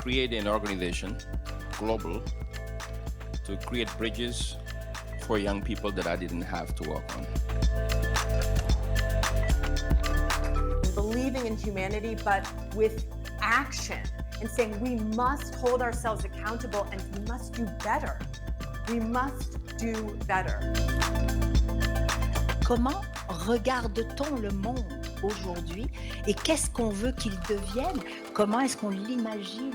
create an organization, global, to create bridges for young people that I didn't have to work on. Believing in humanity, but with action and saying we must hold ourselves accountable and we must do better. We must do better. Comment regarde-t-on le monde aujourd'hui et qu'est-ce qu'on veut qu'il devienne? Comment est-ce qu'on l'imagine?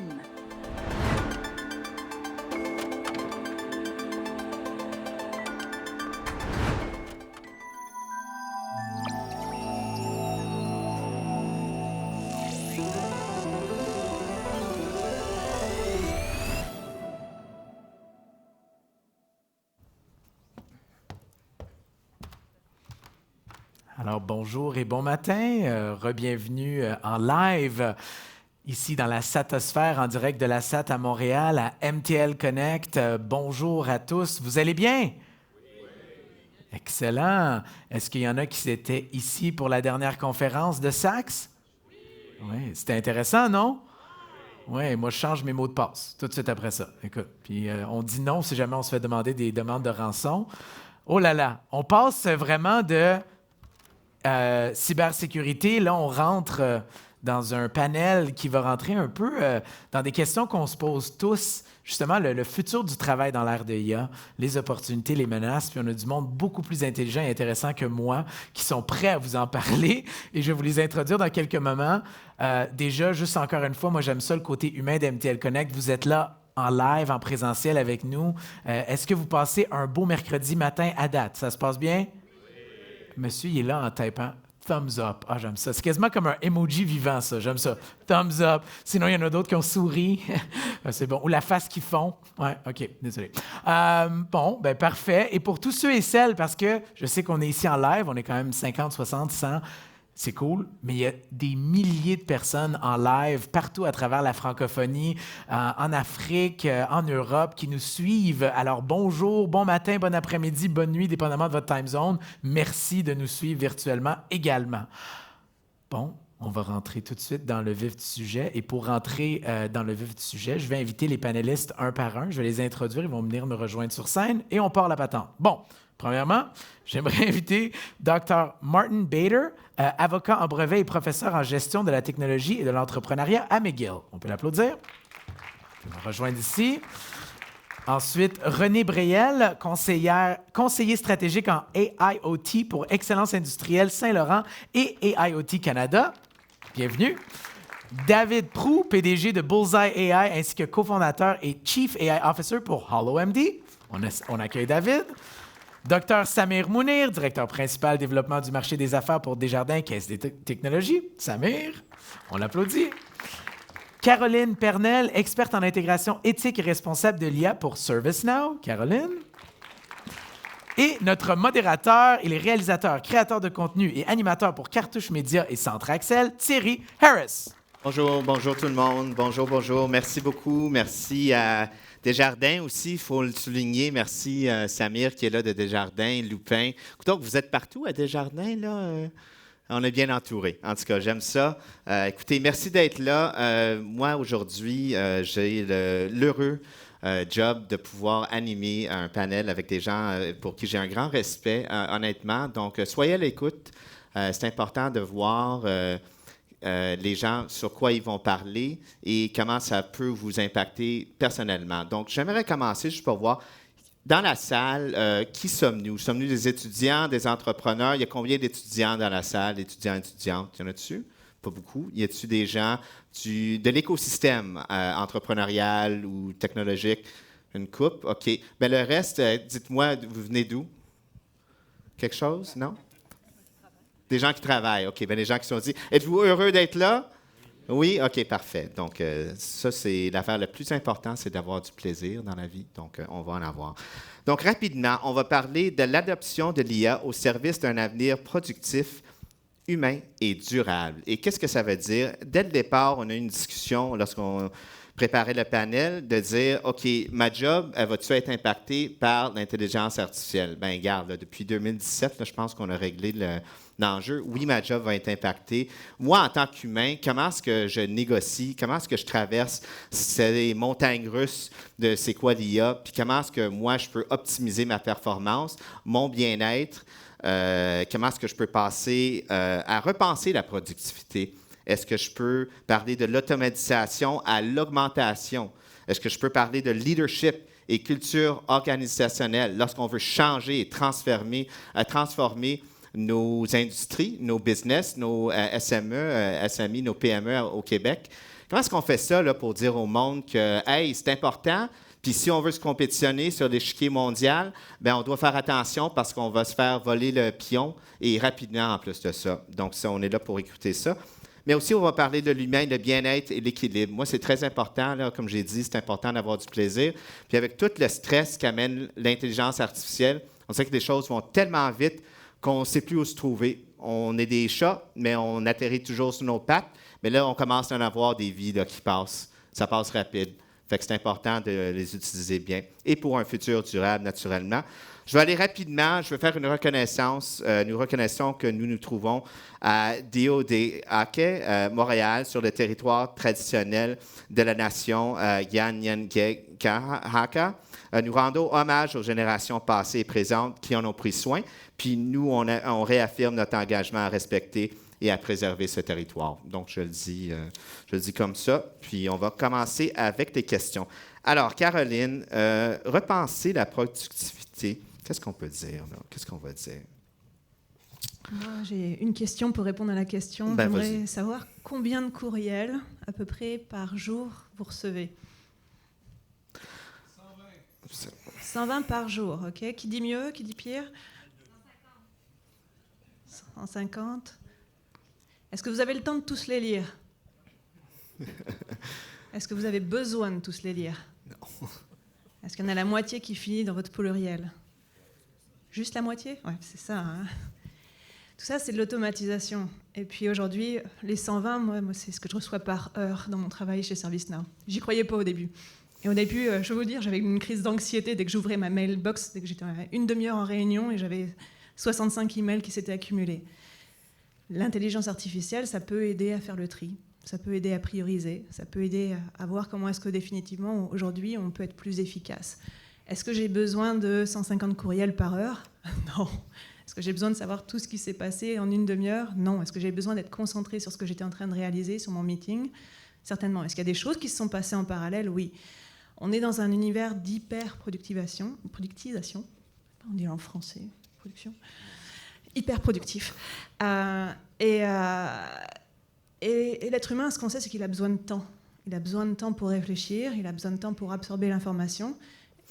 Alors, bonjour et bon matin. Re-bienvenue en live ici dans la Satosphère, en direct de la SAT à Montréal, à MTL Connect. Bonjour à tous. Vous allez bien? Oui. Excellent. Est-ce qu'il y en a qui étaient ici pour la dernière conférence de Sax? Oui. C'était intéressant, non? Oui, moi, je change mes mots de passe tout de suite après ça. Écoute, puis on dit non si jamais on se fait demander des demandes de rançon. Oh là là, on passe vraiment de cybersécurité. Là, on rentre dans un panel qui va rentrer un peu dans des questions qu'on se pose tous. Justement, le futur du travail dans l'ère de l'IA, les opportunités, les menaces. Puis on a du monde beaucoup plus intelligent et intéressant que moi qui sont prêts à vous en parler. Et je vais vous les introduire dans quelques moments. Déjà, juste encore une fois, moi, j'aime ça, le côté humain d'MTL Connect. Vous êtes là en live, en présentiel avec nous. Est-ce que vous passez un beau mercredi matin à date? Ça se passe bien? Monsieur, il est là en typant « thumbs up ». Ah, j'aime ça. C'est quasiment comme un emoji vivant, ça. J'aime ça. « Thumbs up ». Sinon, il y en a d'autres qui ont souri. C'est bon. Ou la face qu'ils font. Ouais, OK, désolé. Bon, ben parfait. Et pour tous ceux et celles, parce que je sais qu'on est ici en live, on est quand même 50, 60, 100. C'est cool, mais il y a des milliers de personnes en live partout à travers la francophonie, en Afrique, en Europe, qui nous suivent. Alors bonjour, bon matin, bon après-midi, bonne nuit, dépendamment de votre time zone. Merci de nous suivre virtuellement également. Bon, on va rentrer tout de suite dans le vif du sujet. Et pour rentrer dans le vif du sujet, je vais inviter les panélistes un par un. Je vais les introduire, ils vont venir me rejoindre sur scène et on part la patente. Bon. Premièrement, j'aimerais inviter Dr. Martin Bader, avocat en brevet et professeur en gestion de la technologie et de l'entrepreneuriat à McGill. On peut l'applaudir. Il va me rejoindre ici. Ensuite, René Breyel, conseiller stratégique en AIoT pour Excellence industrielle Saint-Laurent et AIoT Canada. Bienvenue. David Proulx, PDG de Bullseye AI ainsi que cofondateur et Chief AI Officer pour HoloMD. On accueille David. Dr. Samir Mounir, directeur principal développement du marché des affaires pour Desjardins Caisse des technologies. Samir, on l'applaudit. Caroline Pernel, experte en intégration éthique et responsable de l'IA pour ServiceNow. Caroline. Et notre modérateur, il est réalisateur, créateur de contenu et animateur pour Cartouche Média et Centre Axel, Thierry Harris. Bonjour tout le monde. Bonjour. Merci beaucoup. Merci à Desjardins aussi, il faut le souligner. Merci Samir qui est là de Desjardins, Lupin. Donc, vous êtes partout à Desjardins, là? On est bien entourés. En tout cas, j'aime ça. Écoutez, merci d'être là. Moi, aujourd'hui, j'ai l'heureux job de pouvoir animer un panel avec des gens pour qui j'ai un grand respect, honnêtement. Donc, soyez à l'écoute. C'est important de voir les gens sur quoi ils vont parler et comment ça peut vous impacter personnellement. Donc, j'aimerais commencer juste pour voir, dans la salle, qui sommes-nous? Sommes-nous des étudiants, des entrepreneurs? Il y a combien d'étudiants dans la salle, étudiants, étudiantes? Y en a-tu? Pas beaucoup. Y a-tu des gens de l'écosystème entrepreneurial ou technologique? Une couple? OK. Bien, le reste, dites-moi, vous venez d'où? Quelque chose? Non? Des gens qui travaillent. OK. Bien, les gens qui sont dit, êtes-vous heureux d'être là? Oui? OK, parfait. Donc, ça, c'est l'affaire la plus importante, c'est d'avoir du plaisir dans la vie. Donc, on va en avoir. Donc, rapidement, on va parler de l'adoption de l'IA au service d'un avenir productif, humain et durable. Et qu'est-ce que ça veut dire? Dès le départ, on a eu une discussion lorsqu'on préparer le panel, de dire, OK, ma job, elle va-tu être impactée par l'intelligence artificielle? Bien, regarde, là, depuis 2017, là, je pense qu'on a réglé l'enjeu. Oui, ma job va être impactée. Moi, en tant qu'humain, comment est-ce que je négocie? Comment est-ce que je traverse ces montagnes russes de c'est quoi l'IA? Puis comment est-ce que moi, je peux optimiser ma performance, mon bien-être? Comment est-ce que je peux passer à repenser la productivité? Est-ce que je peux parler de l'automatisation à l'augmentation? Est-ce que je peux parler de leadership et culture organisationnelle lorsqu'on veut changer et transformer nos industries, nos business, nos SME, SMI, nos PME au Québec? Comment est-ce qu'on fait ça là, pour dire au monde que, hey, c'est important, puis si on veut se compétitionner sur l'échiquier mondial, bien, on doit faire attention parce qu'on va se faire voler le pion et rapidement en plus de ça. Donc, ça, on est là pour écouter ça. Mais aussi, on va parler de l'humain, le bien-être et l'équilibre. Moi, c'est très important, là, comme j'ai dit, c'est important d'avoir du plaisir. Puis avec tout le stress qu'amène l'intelligence artificielle, on sait que les choses vont tellement vite qu'on ne sait plus où se trouver. On est des chats, mais on atterrit toujours sur nos pattes. Mais là, on commence à en avoir des vies là, qui passent. Ça passe rapide. Fait que c'est important de les utiliser bien. Et pour un futur durable, naturellement. Je vais aller rapidement. Je vais faire une reconnaissance. Nous reconnaissons que nous nous trouvons à Diodeake, Montréal, sur le territoire traditionnel de la nation Kanien'kehá:ka. Nous rendons hommage aux générations passées et présentes qui en ont pris soin. Puis nous, on réaffirme notre engagement à respecter et à préserver ce territoire. Donc, je le dis comme ça. Puis, on va commencer avec des questions. Alors, Caroline, repenser la productivité, qu'est-ce qu'on peut dire, là? Qu'est-ce qu'on va dire? Moi, j'ai une question pour répondre à la question. Ben, J'aimerais vas-y. savoir combien de courriels, à peu près, par jour, vous recevez? 120 par jour, OK. Qui dit mieux? Qui dit pire? 150. Est-ce que vous avez le temps de tous les lire? Est-ce que vous avez besoin de tous les lire? Non. Est-ce qu'il y en a la moitié qui finit dans votre pluriel? Juste la moitié? Ouais, c'est ça. Hein? Tout ça, c'est de l'automatisation. Et puis aujourd'hui, les 120, moi c'est ce que je reçois par heure dans mon travail chez ServiceNow. J'y croyais pas au début. Et au début, je vais vous dire, j'avais une crise d'anxiété dès que j'ouvrais ma mailbox, dès que j'étais une demi-heure en réunion et j'avais 65 emails qui s'étaient accumulés. L'intelligence artificielle, ça peut aider à faire le tri, ça peut aider à prioriser, ça peut aider à voir comment est-ce que définitivement, aujourd'hui, on peut être plus efficace. Est-ce que j'ai besoin de 150 courriels par heure? Non. Est-ce que j'ai besoin de savoir tout ce qui s'est passé en une demi-heure? Non. Est-ce que j'ai besoin d'être concentré sur ce que j'étais en train de réaliser, sur mon meeting? Certainement. Est-ce qu'il y a des choses qui se sont passées en parallèle? Oui. On est dans un univers d'hyper-productisation, on dit en français, production, hyper productif. Et l'être humain, ce qu'on sait, c'est qu'il a besoin de temps. Il a besoin de temps pour réfléchir, il a besoin de temps pour absorber l'information.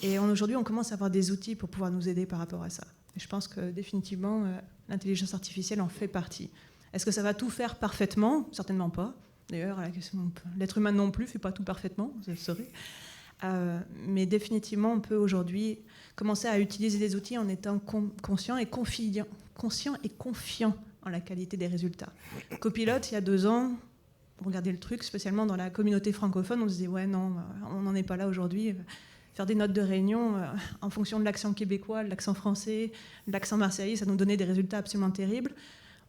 Et aujourd'hui, on commence à avoir des outils pour pouvoir nous aider par rapport à ça. Et je pense que définitivement, l'intelligence artificielle en fait partie. Est-ce que ça va tout faire parfaitement? Certainement pas. D'ailleurs, l'être humain non plus ne fait pas tout parfaitement, vous le saurez. Mais définitivement, on peut aujourd'hui commencer à utiliser des outils en étant conscient et confiant en la qualité des résultats. Copilote, il y a 2 ans, regardez le truc, spécialement dans la communauté francophone, on se disait « ouais, non, on n'en est pas là aujourd'hui ». Faire des notes de réunion en fonction de l'accent québécois, de l'accent français, de l'accent marseillais, ça nous donnait des résultats absolument terribles.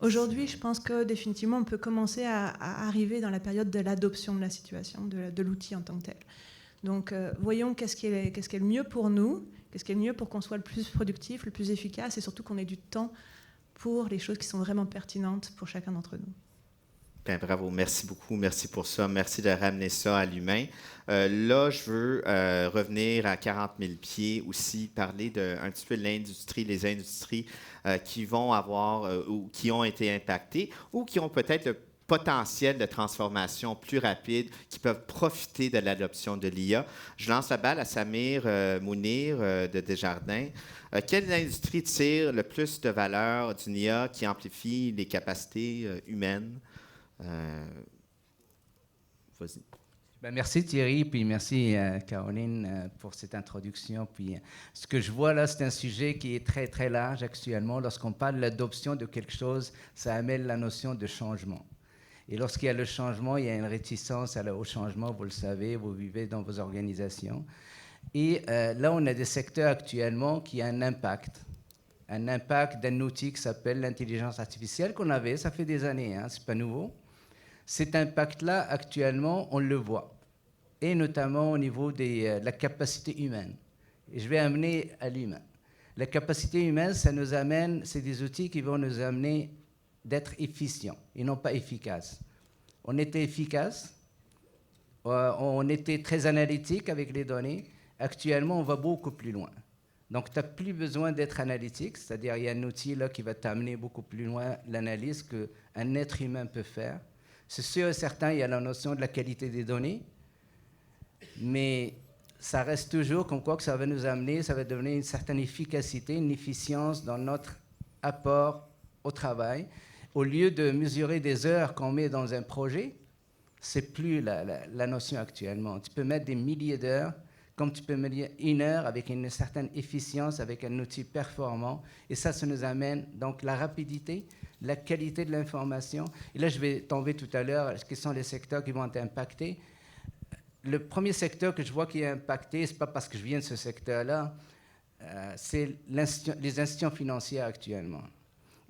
Aujourd'hui, je pense que définitivement, on peut commencer à arriver dans la période de l'adoption de la situation, de l'outil en tant que tel. Donc, voyons qu'est-ce qui est le mieux pour nous, qu'est-ce qui est le mieux pour qu'on soit le plus productif, le plus efficace, et surtout qu'on ait du temps pour les choses qui sont vraiment pertinentes pour chacun d'entre nous. Bien, bravo, merci beaucoup, merci pour ça. Merci de ramener ça à l'humain. Là, je veux revenir à 40 000 pieds aussi, parler un petit peu de l'industrie, les industries qui vont avoir ou qui ont été impactées ou qui ont peut-être le potentiel de transformation plus rapide, qui peuvent profiter de l'adoption de l'IA. Je lance la balle à Samir Mounir de Desjardins. Quelle industrie tire le plus de valeur d'une IA qui amplifie les capacités humaines? Vas-y. Ben, merci Thierry, puis merci Caroline pour cette introduction. Puis ce que je vois là, c'est un sujet qui est très très large actuellement. Lorsqu'on parle de l'adoption de quelque chose, ça amène la notion de changement. Et lorsqu'il y a le changement, il y a une réticence au changement, vous le savez, vous vivez dans vos organisations. Et là, on a des secteurs actuellement qui ont un impact d'un outil qui s'appelle l'intelligence artificielle qu'on avait, ça fait des années, hein, c'est pas nouveau. Cet impact-là, actuellement, on le voit, et notamment au niveau de la capacité humaine. Et je vais amener à l'humain. La capacité humaine, ça nous amène, c'est des outils qui vont nous amener d'être efficients et non pas efficaces. On était efficace, on était très analytique avec les données. Actuellement, on va beaucoup plus loin. Donc, tu n'as plus besoin d'être analytique, c'est-à-dire il y a un outil là qui va t'amener beaucoup plus loin l'analyse qu'un être humain peut faire. C'est sûr et certain, il y a la notion de la qualité des données, mais ça reste toujours comme quoi que ça va nous amener, ça va donner une certaine efficacité, une efficience dans notre apport au travail. Au lieu de mesurer des heures qu'on met dans un projet, c'est plus la notion actuellement. Tu peux mettre des milliers d'heures, comme tu peux mettre une heure avec une certaine efficience, avec un outil performant. Et ça nous amène donc la rapidité, la qualité de l'information. Et là, je vais tomber tout à l'heure, quels sont les secteurs qui vont être impactés. Le premier secteur que je vois qui est impacté, ce n'est pas parce que je viens de ce secteur-là, c'est les institutions financières actuellement.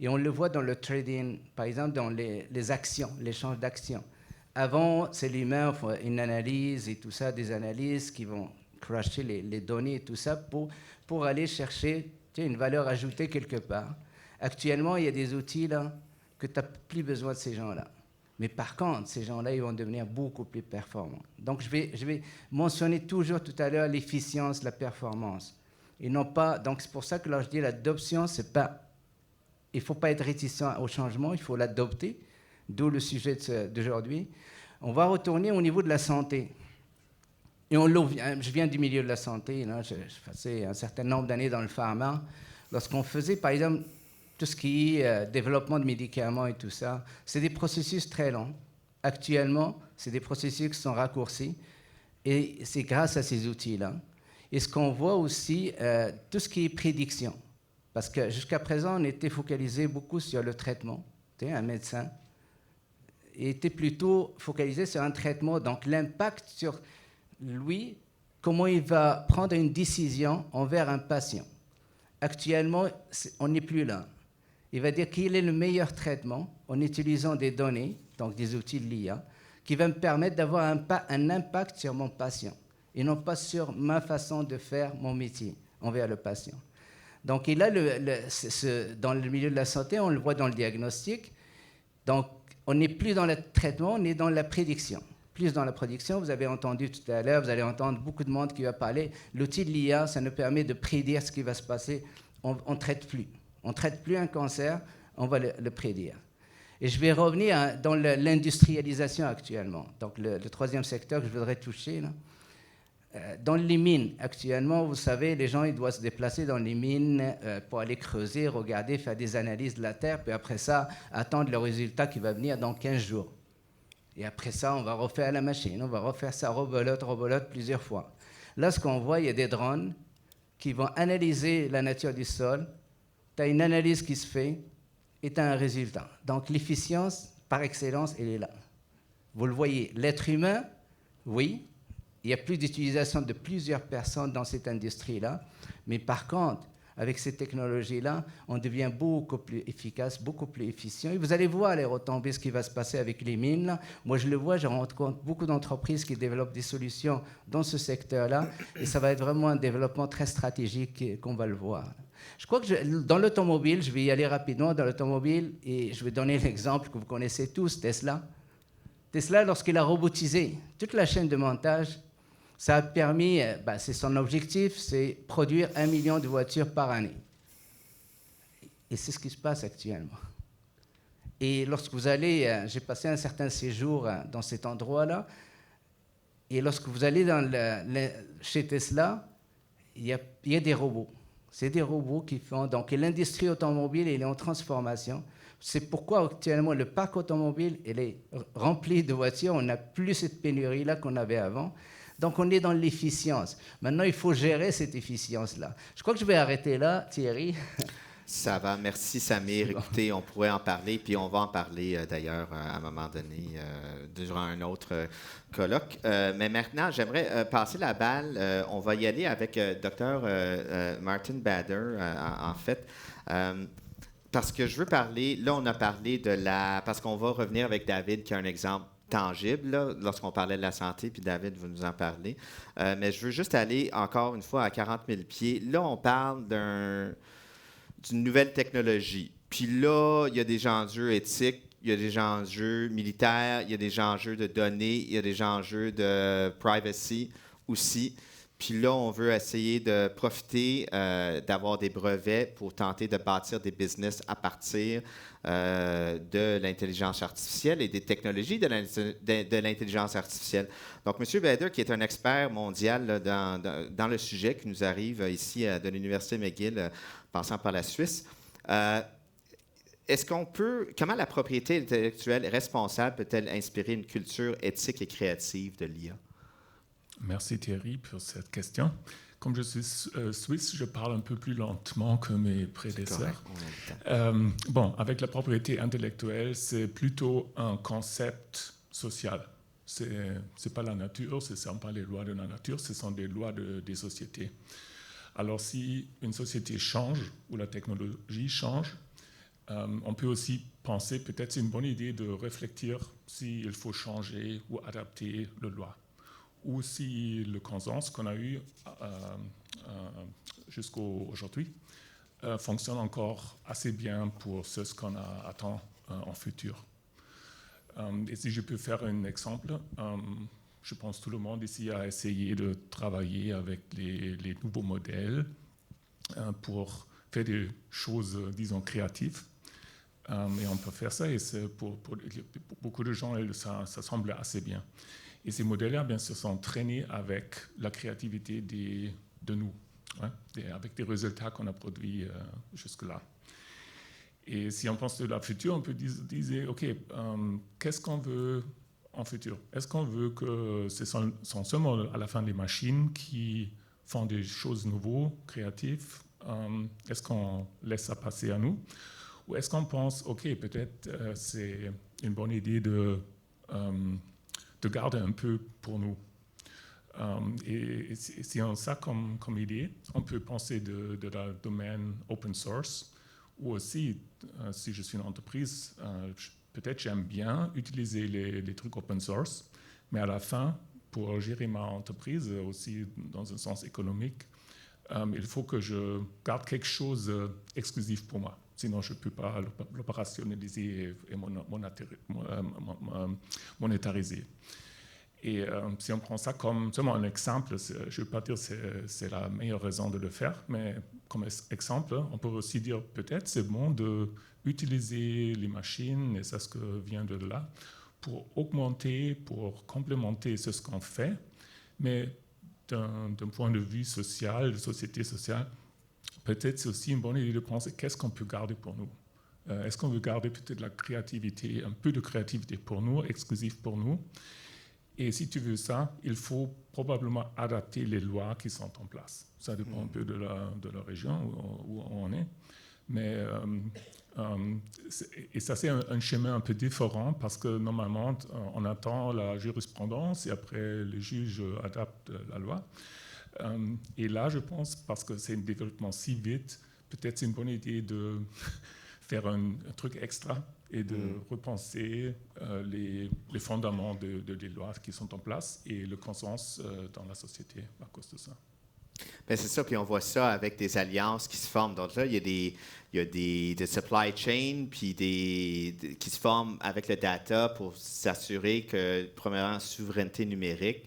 Et on le voit dans le trading, par exemple dans les actions, l'échange d'actions. Avant, c'est l'humain, une analyse et tout ça, des analyses qui vont crasher les données et tout ça pour aller chercher une valeur ajoutée quelque part. Actuellement, il y a des outils là que tu n'as plus besoin de ces gens-là. Mais par contre, ces gens-là, ils vont devenir beaucoup plus performants. Donc, je vais mentionner toujours tout à l'heure l'efficience, la performance. Et non pas, donc c'est pour ça que là, je dis l'adoption, c'est pas, il ne faut pas être réticent au changement, il faut l'adopter, d'où le sujet d'aujourd'hui. On va retourner au niveau de la santé. Et je viens du milieu de la santé, là, je passais un certain nombre d'années dans le pharma. Lorsqu'on faisait, par exemple, tout ce qui est développement de médicaments et tout ça, c'est des processus très longs. Actuellement, c'est des processus qui sont raccourcis, et c'est grâce à ces outils-là. Et ce qu'on voit aussi, tout ce qui est prédiction, parce que jusqu'à présent, on était focalisé beaucoup sur le traitement. Un médecin était plutôt focalisé sur un traitement, donc l'impact sur lui, comment il va prendre une décision envers un patient. Actuellement, on n'est plus là. Il va dire quel est le meilleur traitement en utilisant des données, donc des outils de l'IA, qui va me permettre d'avoir un impact sur mon patient et non pas sur ma façon de faire mon métier envers le patient. Donc, et là, dans le milieu de la santé, on le voit dans le diagnostic. Donc, on n'est plus dans le traitement, on est dans la prédiction. Plus dans la prédiction, vous avez entendu tout à l'heure, vous allez entendre beaucoup de monde qui va parler. L'outil de l'IA, ça nous permet de prédire ce qui va se passer. On ne traite plus. On ne traite plus un cancer, on va le prédire. Et je vais revenir dans l'industrialisation actuellement. Donc, le troisième secteur que je voudrais toucher, là. Dans les mines, actuellement, vous savez, les gens ils doivent se déplacer dans les mines pour aller creuser, regarder, faire des analyses de la terre, puis après ça, attendre le résultat qui va venir dans 15 jours. Et après ça, on va refaire la machine, on va refaire ça, rebolote plusieurs fois. Là, ce qu'on voit, il y a des drones qui vont analyser la nature du sol. Tu as une analyse qui se fait et tu as un résultat. Donc, l'efficience, par excellence, elle est là. Vous le voyez, l'être humain, oui, il y a plus d'utilisation de plusieurs personnes dans cette industrie-là, mais par contre, avec ces technologies-là, on devient beaucoup plus efficace, beaucoup plus efficient. Et vous allez voir les retombées, ce qui va se passer avec les mines. Là. Moi, je le vois, je rends compte beaucoup d'entreprises qui développent des solutions dans ce secteur-là, et ça va être vraiment un développement très stratégique qu'on va le voir. Je crois que dans l'automobile, je vais y aller rapidement dans l'automobile, et je vais donner l'exemple que vous connaissez tous, Tesla. Tesla, lorsqu'il a robotisé toute la chaîne de montage, ça a permis, c'est son objectif, c'est produire 1 million de voitures par année. Et c'est ce qui se passe actuellement. Et lorsque vous allez, j'ai passé un certain séjour dans cet endroit-là, et lorsque vous allez chez Tesla, il y a des robots. C'est des robots qui font... Donc l'industrie automobile, elle est en transformation. C'est pourquoi actuellement le parc automobile il est rempli de voitures. On n'a plus cette pénurie-là qu'on avait avant. Donc, on est dans l'efficience. Maintenant, il faut gérer cette efficience-là. Je crois que je vais arrêter là, Thierry. Ça va, merci Samir. C'est bon. Écoutez, on pourrait en parler, puis on va en parler d'ailleurs à un moment donné durant un autre colloque. Mais maintenant, j'aimerais passer la balle. On va y aller avec Dr. Martin Bader, en fait. Parce que je veux parler, là on a parlé parce qu'on va revenir avec David qui a un exemple tangible, là, lorsqu'on parlait de la santé, puis David va nous en parler. Mais je veux juste aller encore une fois à 40 000 pieds. Là, on parle d'une nouvelle technologie. Puis là, il y a des enjeux éthiques, il y a des enjeux militaires, il y a des enjeux de données, il y a des enjeux de privacy aussi. Puis là, on veut essayer de profiter d'avoir des brevets pour tenter de bâtir des business à partir de l'intelligence artificielle et des technologies de l'intelligence artificielle. Donc, M. Bader, qui est un expert mondial là, dans le sujet, qui nous arrive ici de l'Université McGill, passant par la Suisse, comment la propriété intellectuelle responsable peut-elle inspirer une culture éthique et créative de l'IA? Merci Thierry pour cette question. Comme je suis suisse, je parle un peu plus lentement que mes prédécesseurs. Bon, avec la propriété intellectuelle, c'est plutôt un concept social. C'est pas la nature, ce ne sont pas les lois de la nature, ce sont des lois des sociétés. Alors si une société change ou la technologie change, on peut aussi penser, peut-être c'est une bonne idée de réfléchir s'il faut changer ou adapter la loi. Ou si le conscience qu'on a eu jusqu'à aujourd'hui fonctionne encore assez bien pour ce qu'on attend en futur. Et si je peux faire un exemple, je pense que tout le monde ici a essayé de travailler avec les nouveaux modèles pour faire des choses, disons, créatives. Et on peut faire ça, et pour beaucoup de gens, ça semble assez bien. Et ces modèles-là, bien sûr, sont entraînés avec la créativité de nous, hein, avec des résultats qu'on a produits jusque-là. Et si on pense de la future, on peut dire, OK, qu'est-ce qu'on veut en futur? Est-ce qu'on veut que ce sont seulement à la fin des machines qui font des choses nouvelles, créatives? Est-ce qu'on laisse ça passer à nous? Ou est-ce qu'on pense, OK, peut-être c'est une bonne idée de garder un peu pour nous. Et si on a ça comme idée, on peut penser de la domaine open source, ou aussi, si je suis une entreprise, peut-être j'aime bien utiliser les trucs open source, mais à la fin, pour gérer ma entreprise, aussi dans un sens économique, il faut que je garde quelque chose exclusif pour moi. Sinon, je ne peux pas l'opérationnaliser et monétariser. Et si on prend ça comme seulement un exemple, je ne veux pas dire que c'est la meilleure raison de le faire, mais comme exemple, on peut aussi dire peut-être c'est bon d'utiliser les machines, et c'est ce que vient de là, pour augmenter, pour complémenter ce qu'on fait, mais d'un point de vue social, de société sociale, peut-être c'est aussi une bonne idée de penser qu'est-ce qu'on peut garder pour nous. Est-ce qu'on veut garder peut-être la créativité, un peu de créativité pour nous, exclusive pour nous? Et si tu veux ça, il faut probablement adapter les lois qui sont en place. Ça dépend un peu de la région où on est. Mais, et ça, c'est un chemin un peu différent parce que normalement, on attend la jurisprudence et après, les juges adaptent la loi. Et là, je pense, parce que c'est un développement si vite, peut-être c'est une bonne idée de faire un truc extra et de repenser les fondements des lois qui sont en place et le consensus dans la société à cause de ça. Bien, c'est ça, puis on voit ça avec des alliances qui se forment. Donc là, il y a des supply chains puis qui se forment avec le data pour s'assurer que, premièrement, souveraineté numérique,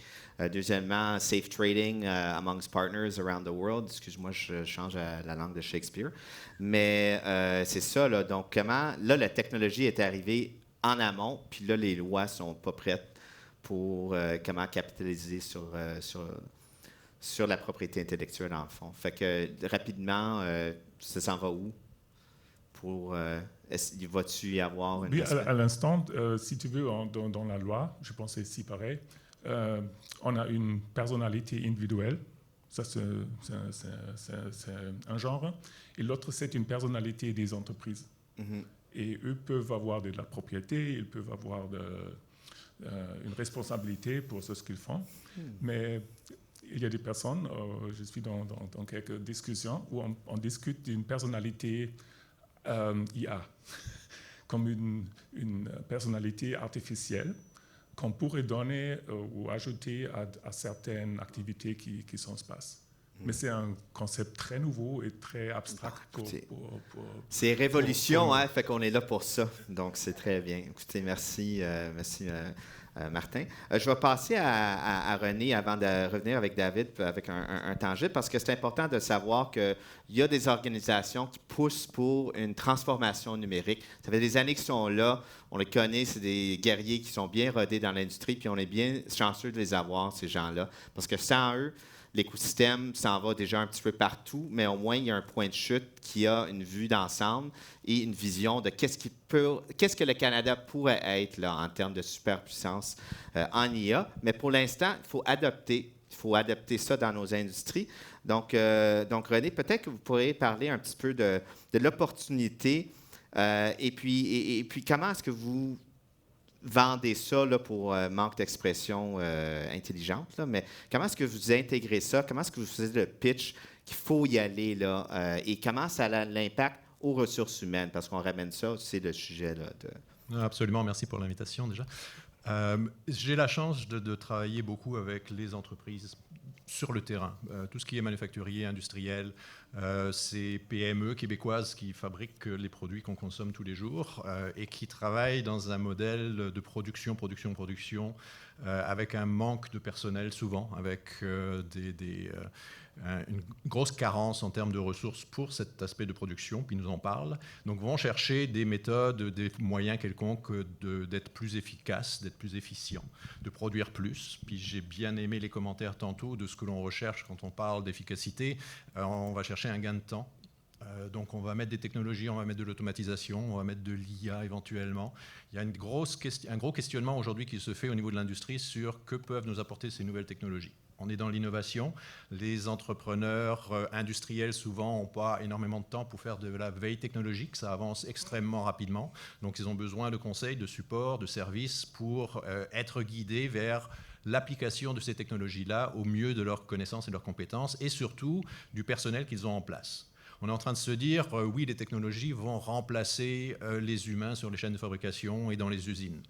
deuxièmement, safe trading amongst partners around the world. Excuse-moi, je change la langue de Shakespeare. Mais c'est ça, là. Donc, comment... Là, la technologie est arrivée en amont, puis là, les lois ne sont pas prêtes pour comment capitaliser sur la propriété intellectuelle, en fond. Fait que, rapidement, ça s'en va où? Va-tu y avoir une... Oui, à l'instant, si tu veux, dans la loi, je pense que c'est pareil, on a une personnalité individuelle. Ça, c'est un genre. Et l'autre, c'est une personnalité des entreprises. Et eux peuvent avoir de la propriété, ils peuvent avoir une responsabilité pour ce qu'ils font. Mais il y a des personnes, je suis dans quelques discussions où on discute d'une personnalité IA, comme une personnalité artificielle qu'on pourrait donner ou ajouter à certaines activités qui sont se passent. Mais c'est un concept très nouveau et très abstrait. C'est révolution, hein, fait qu'on est là pour ça. Donc, c'est très bien. Écoutez, merci Martin. Je vais passer à René avant de revenir avec David avec un tangible, parce que c'est important de savoir qu'il y a des organisations qui poussent pour une transformation numérique. Ça fait des années qu'ils sont là. On les connaît, c'est des guerriers qui sont bien rodés dans l'industrie, puis on est bien chanceux de les avoir, ces gens-là, parce que sans eux, l'écosystème s'en va déjà un petit peu partout, mais au moins, il y a un point de chute qui a une vue d'ensemble et une vision de qu'est-ce que le Canada pourrait être là, en termes de superpuissance en IA. Mais pour l'instant, il faut adopter ça dans nos industries. Donc René, peut-être que vous pourriez parler un petit peu de l'opportunité et puis comment est-ce que vous vendez ça là, pour manque d'expression intelligente, là, mais comment est-ce que vous intégrez ça? Comment est-ce que vous faites le pitch qu'il faut y aller là, et comment ça a l'impact aux ressources humaines? Parce qu'on ramène ça, c'est le sujet là. Absolument, merci pour l'invitation déjà. J'ai la chance de travailler beaucoup avec les entreprises sur le terrain. Tout ce qui est manufacturier, industriel, ces PME québécoises qui fabriquent les produits qu'on consomme tous les jours et qui travaillent dans un modèle de production, avec un manque de personnel souvent, avec une grosse carence en termes de ressources pour cet aspect de production, puis nous en parlent. Donc, vont chercher des méthodes, des moyens quelconques d'être plus efficaces, d'être plus efficients, de produire plus. Puis j'ai bien aimé les commentaires tantôt de ce que l'on recherche quand on parle d'efficacité. On va chercher un gain de temps. Donc, on va mettre des technologies, on va mettre de l'automatisation, on va mettre de l'IA éventuellement. Il y a un gros questionnement aujourd'hui qui se fait au niveau de l'industrie sur que peuvent nous apporter ces nouvelles technologies. On est dans l'innovation. Les entrepreneurs industriels, souvent, n'ont pas énormément de temps pour faire de la veille technologique. Ça avance extrêmement rapidement. Donc, ils ont besoin de conseils, de support, de services pour être guidés vers l'application de ces technologies-là au mieux de leurs connaissances et de leurs compétences, et surtout du personnel qu'ils ont en place. On est en train de se dire, oui, les technologies vont remplacer les humains sur les chaînes de fabrication et dans les usines.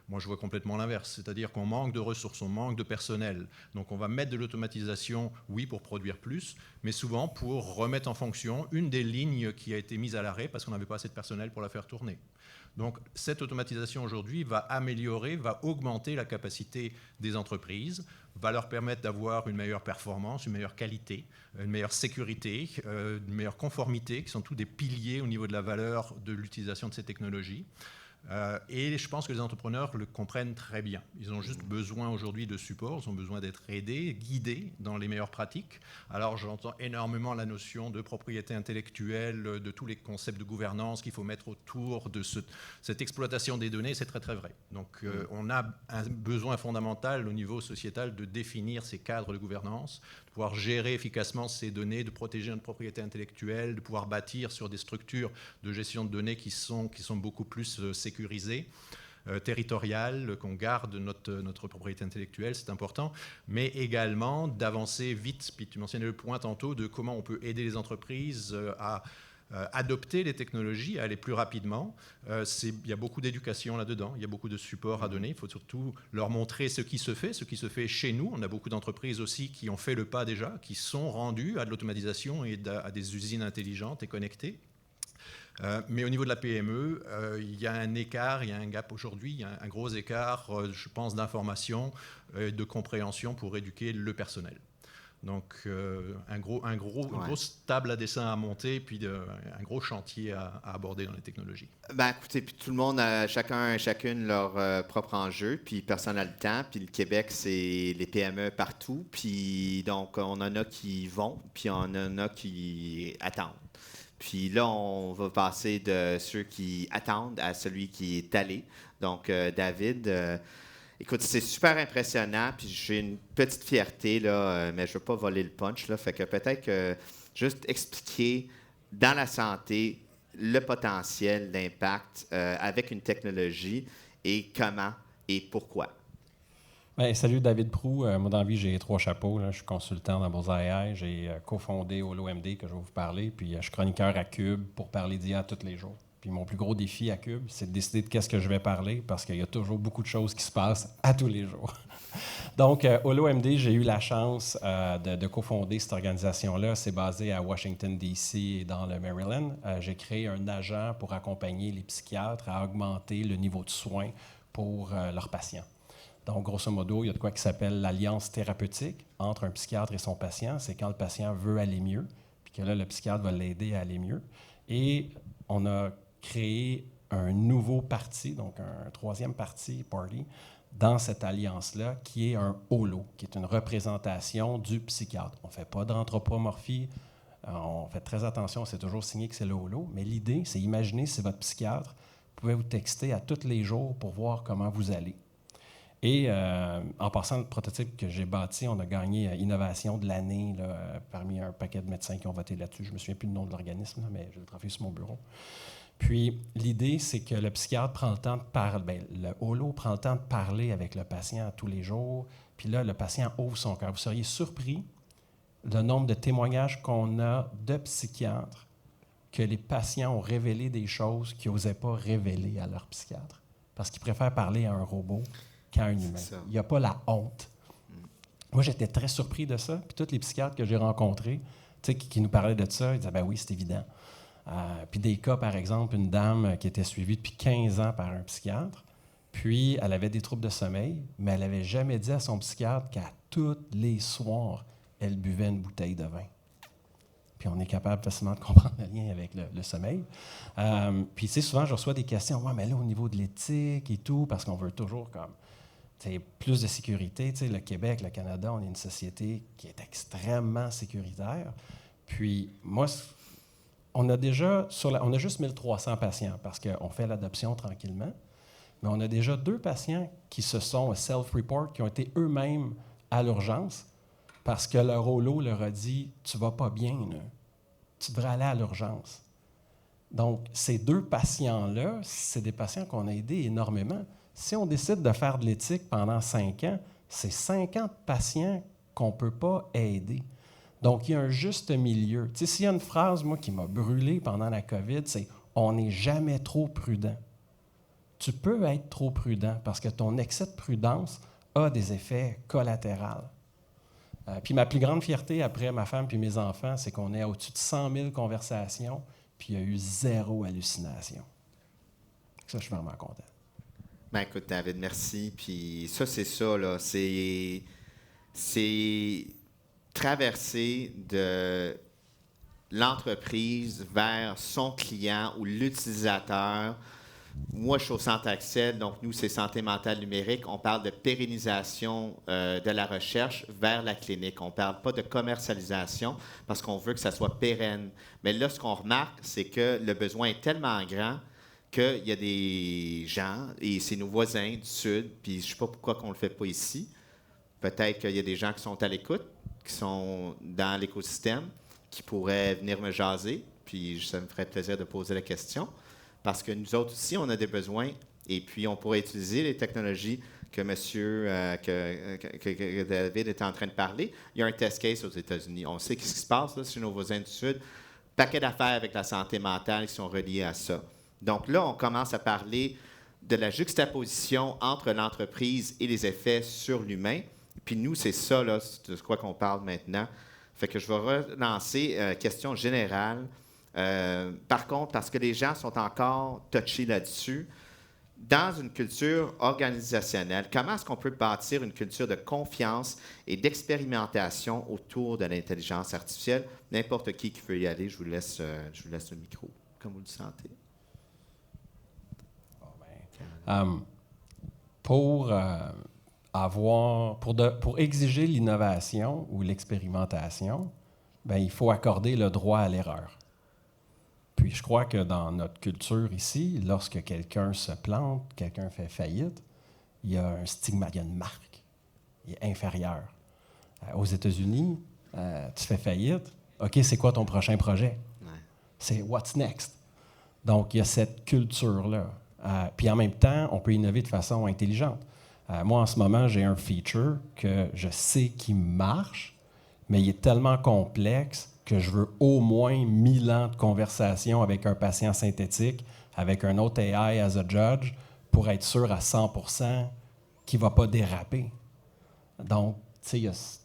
Moi, je vois complètement l'inverse, c'est-à-dire qu'on manque de ressources, on manque de personnel. Donc, on va mettre de l'automatisation, oui, pour produire plus, mais souvent pour remettre en fonction une des lignes qui a été mise à l'arrêt parce qu'on n'avait pas assez de personnel pour la faire tourner. Donc, cette automatisation aujourd'hui va améliorer, va augmenter la capacité des entreprises, va leur permettre d'avoir une meilleure performance, une meilleure qualité, une meilleure sécurité, une meilleure conformité, qui sont tous des piliers au niveau de la valeur de l'utilisation de ces technologies. Et je pense que les entrepreneurs le comprennent très bien. Ils ont juste besoin aujourd'hui de support, ils ont besoin d'être aidés, guidés dans les meilleures pratiques. Alors j'entends énormément la notion de propriété intellectuelle, de tous les concepts de gouvernance qu'il faut mettre autour de cette exploitation des données, c'est très très vrai. Donc on a un besoin fondamental au niveau sociétal de définir ces cadres de gouvernance, de pouvoir gérer efficacement ces données, de protéger notre propriété intellectuelle, de pouvoir bâtir sur des structures de gestion de données qui sont beaucoup plus sécurisées, territoriales, qu'on garde notre propriété intellectuelle, c'est important, mais également d'avancer vite. Puis tu mentionnais le point tantôt de comment on peut aider les entreprises à adopter les technologies, à aller plus rapidement. Il y a beaucoup d'éducation là-dedans, il y a beaucoup de support à donner. Il faut surtout leur montrer ce qui se fait chez nous. On a beaucoup d'entreprises aussi qui ont fait le pas déjà, qui sont rendues à de l'automatisation et à des usines intelligentes et connectées. Mais au niveau de la PME, il y a un écart, il y a un gap aujourd'hui, il y a un gros écart, je pense, d'information, de compréhension pour éduquer le personnel. Donc, une grosse table à dessin à monter, puis un gros chantier à aborder dans les technologies. Ben, écoutez, puis tout le monde, chacune leur propre enjeu, puis personne n'a le temps, puis le Québec, c'est les PME partout, puis donc on en a qui vont, puis on en a qui attendent. Puis là, on va passer de ceux qui attendent à celui qui est allé. Donc, David, Écoute, c'est super impressionnant, puis j'ai une petite fierté, là, mais je ne veux pas voler le punch, là, fait que peut-être que juste expliquer dans la santé le potentiel d'impact avec une technologie et comment et pourquoi. Bien, salut David Proux. Moi, dans la vie, j'ai 3 chapeaux. Là. Je suis consultant dans Bullseye AI. J'ai cofondé HoloMD, que je vais vous parler. Puis, je suis chroniqueur à Cube pour parler d'IA tous les jours. Puis, mon plus gros défi à Cube, c'est de décider de qu'est-ce que je vais parler parce qu'il y a toujours beaucoup de choses qui se passent à tous les jours. Donc, HoloMD, j'ai eu la chance de cofonder cette organisation-là. C'est basé à Washington, D.C. et dans le Maryland. J'ai créé un agent pour accompagner les psychiatres à augmenter le niveau de soins pour leurs patients. Donc, grosso modo, il y a de quoi qui s'appelle l'alliance thérapeutique entre un psychiatre et son patient. C'est quand le patient veut aller mieux, puis que là, le psychiatre va l'aider à aller mieux. Et on a créé un nouveau parti, donc un 3e parti, dans cette alliance-là, qui est un holo, qui est une représentation du psychiatre. On ne fait pas d'anthropomorphie, on fait très attention, c'est toujours signé que c'est le holo, mais l'idée, c'est imaginer si votre psychiatre, vous pouvez vous texter à tous les jours pour voir comment vous allez. Et en passant, le prototype que j'ai bâti, on a gagné Innovation de l'année parmi un paquet de médecins qui ont voté là-dessus. Je ne me souviens plus du nom de l'organisme, là, mais j'ai le trophée sur mon bureau. Puis, l'idée, c'est que le psychiatre prend le temps de parler, le holo prend le temps de parler avec le patient tous les jours. Puis là, le patient ouvre son cœur. Vous seriez surpris le nombre de témoignages qu'on a de psychiatres que les patients ont révélé des choses qu'ils n'osaient pas révéler à leur psychiatre parce qu'ils préfèrent parler à un robot qu'à un humain. Il n'y a pas la honte. Moi, j'étais très surpris de ça. Puis tous les psychiatres que j'ai rencontrés, qui nous parlaient de ça, ils disaient « ben oui, c'est évident ». Puis des cas, par exemple, une dame qui était suivie depuis 15 ans par un psychiatre, puis elle avait des troubles de sommeil, mais elle n'avait jamais dit à son psychiatre qu'à tous les soirs, elle buvait une bouteille de vin. Puis on est capable facilement de comprendre le lien avec le sommeil. Puis tu sais, souvent, je reçois des questions « ouais, mais là, au niveau de l'éthique et tout », parce qu'on veut toujours comme plus de sécurité. Le Québec, le Canada, on est une société qui est extrêmement sécuritaire. Puis moi, on a juste 1300 patients parce qu'on fait l'adoption tranquillement, mais on a déjà 2 patients qui se sont self-report, qui ont été eux-mêmes à l'urgence parce que leur holo leur a dit « tu vas pas bien, là. Tu devrais aller à l'urgence ». Donc, ces 2 patients-là, c'est des patients qu'on a aidés énormément. Si on décide de faire de l'éthique pendant 5 ans, c'est 50 patients qu'on ne peut pas aider. Donc, il y a un juste milieu. Tu sais, s'il y a une phrase, moi, qui m'a brûlé pendant la COVID, c'est « on n'est jamais trop prudent ». Tu peux être trop prudent parce que ton excès de prudence a des effets collatéraux. Puis ma plus grande fierté après ma femme puis mes enfants, c'est qu'on est au-dessus de 100 000 conversations, puis il y a eu 0 hallucination. Ça, je suis vraiment content. Ben écoute, David, merci. Puis ça, c'est ça, là. C'est traverser de l'entreprise vers son client ou l'utilisateur. Moi, je suis au Centre Accès, donc nous, c'est Santé mentale numérique. On parle de pérennisation de la recherche vers la clinique. On ne parle pas de commercialisation parce qu'on veut que ça soit pérenne. Mais là, ce qu'on remarque, c'est que le besoin est tellement grand qu'il y a des gens, et c'est nos voisins du Sud, puis je ne sais pas pourquoi on ne le fait pas ici. Peut-être qu'il y a des gens qui sont à l'écoute, qui sont dans l'écosystème, qui pourraient venir me jaser, puis ça me ferait plaisir de poser la question. Parce que nous autres aussi, on a des besoins, et puis on pourrait utiliser les technologies que que David est en train de parler. Il y a un test case aux États-Unis. On sait ce qui se passe là, chez nos voisins du Sud. Paquet d'affaires avec la santé mentale qui sont reliées à ça. Donc là, on commence à parler de la juxtaposition entre l'entreprise et les effets sur l'humain. Puis nous, c'est ça, là, de quoi qu'on parle maintenant. Fait que je vais relancer question générale. Par contre, parce que les gens sont encore touchés là-dessus, dans une culture organisationnelle, comment est-ce qu'on peut bâtir une culture de confiance et d'expérimentation autour de l'intelligence artificielle? N'importe qui veut y aller, je vous laisse le micro, comme vous le sentez. Pour exiger l'innovation ou l'expérimentation, il faut accorder le droit à l'erreur. Puis je crois que dans notre culture ici, lorsque quelqu'un se plante, quelqu'un fait faillite, il y a un stigma, il y a une marque. Il est inférieur. Aux États-Unis, tu fais faillite. OK, c'est quoi ton prochain projet? Ouais. C'est what's next? Donc, il y a cette culture-là. Puis en même temps, on peut innover de façon intelligente. Moi, en ce moment, j'ai un feature que je sais qui marche, mais il est tellement complexe que je veux au moins 1000 ans de conversation avec un patient synthétique, avec un autre AI as a judge, pour être sûr à 100% qu'il ne va pas déraper. Donc, tu sais,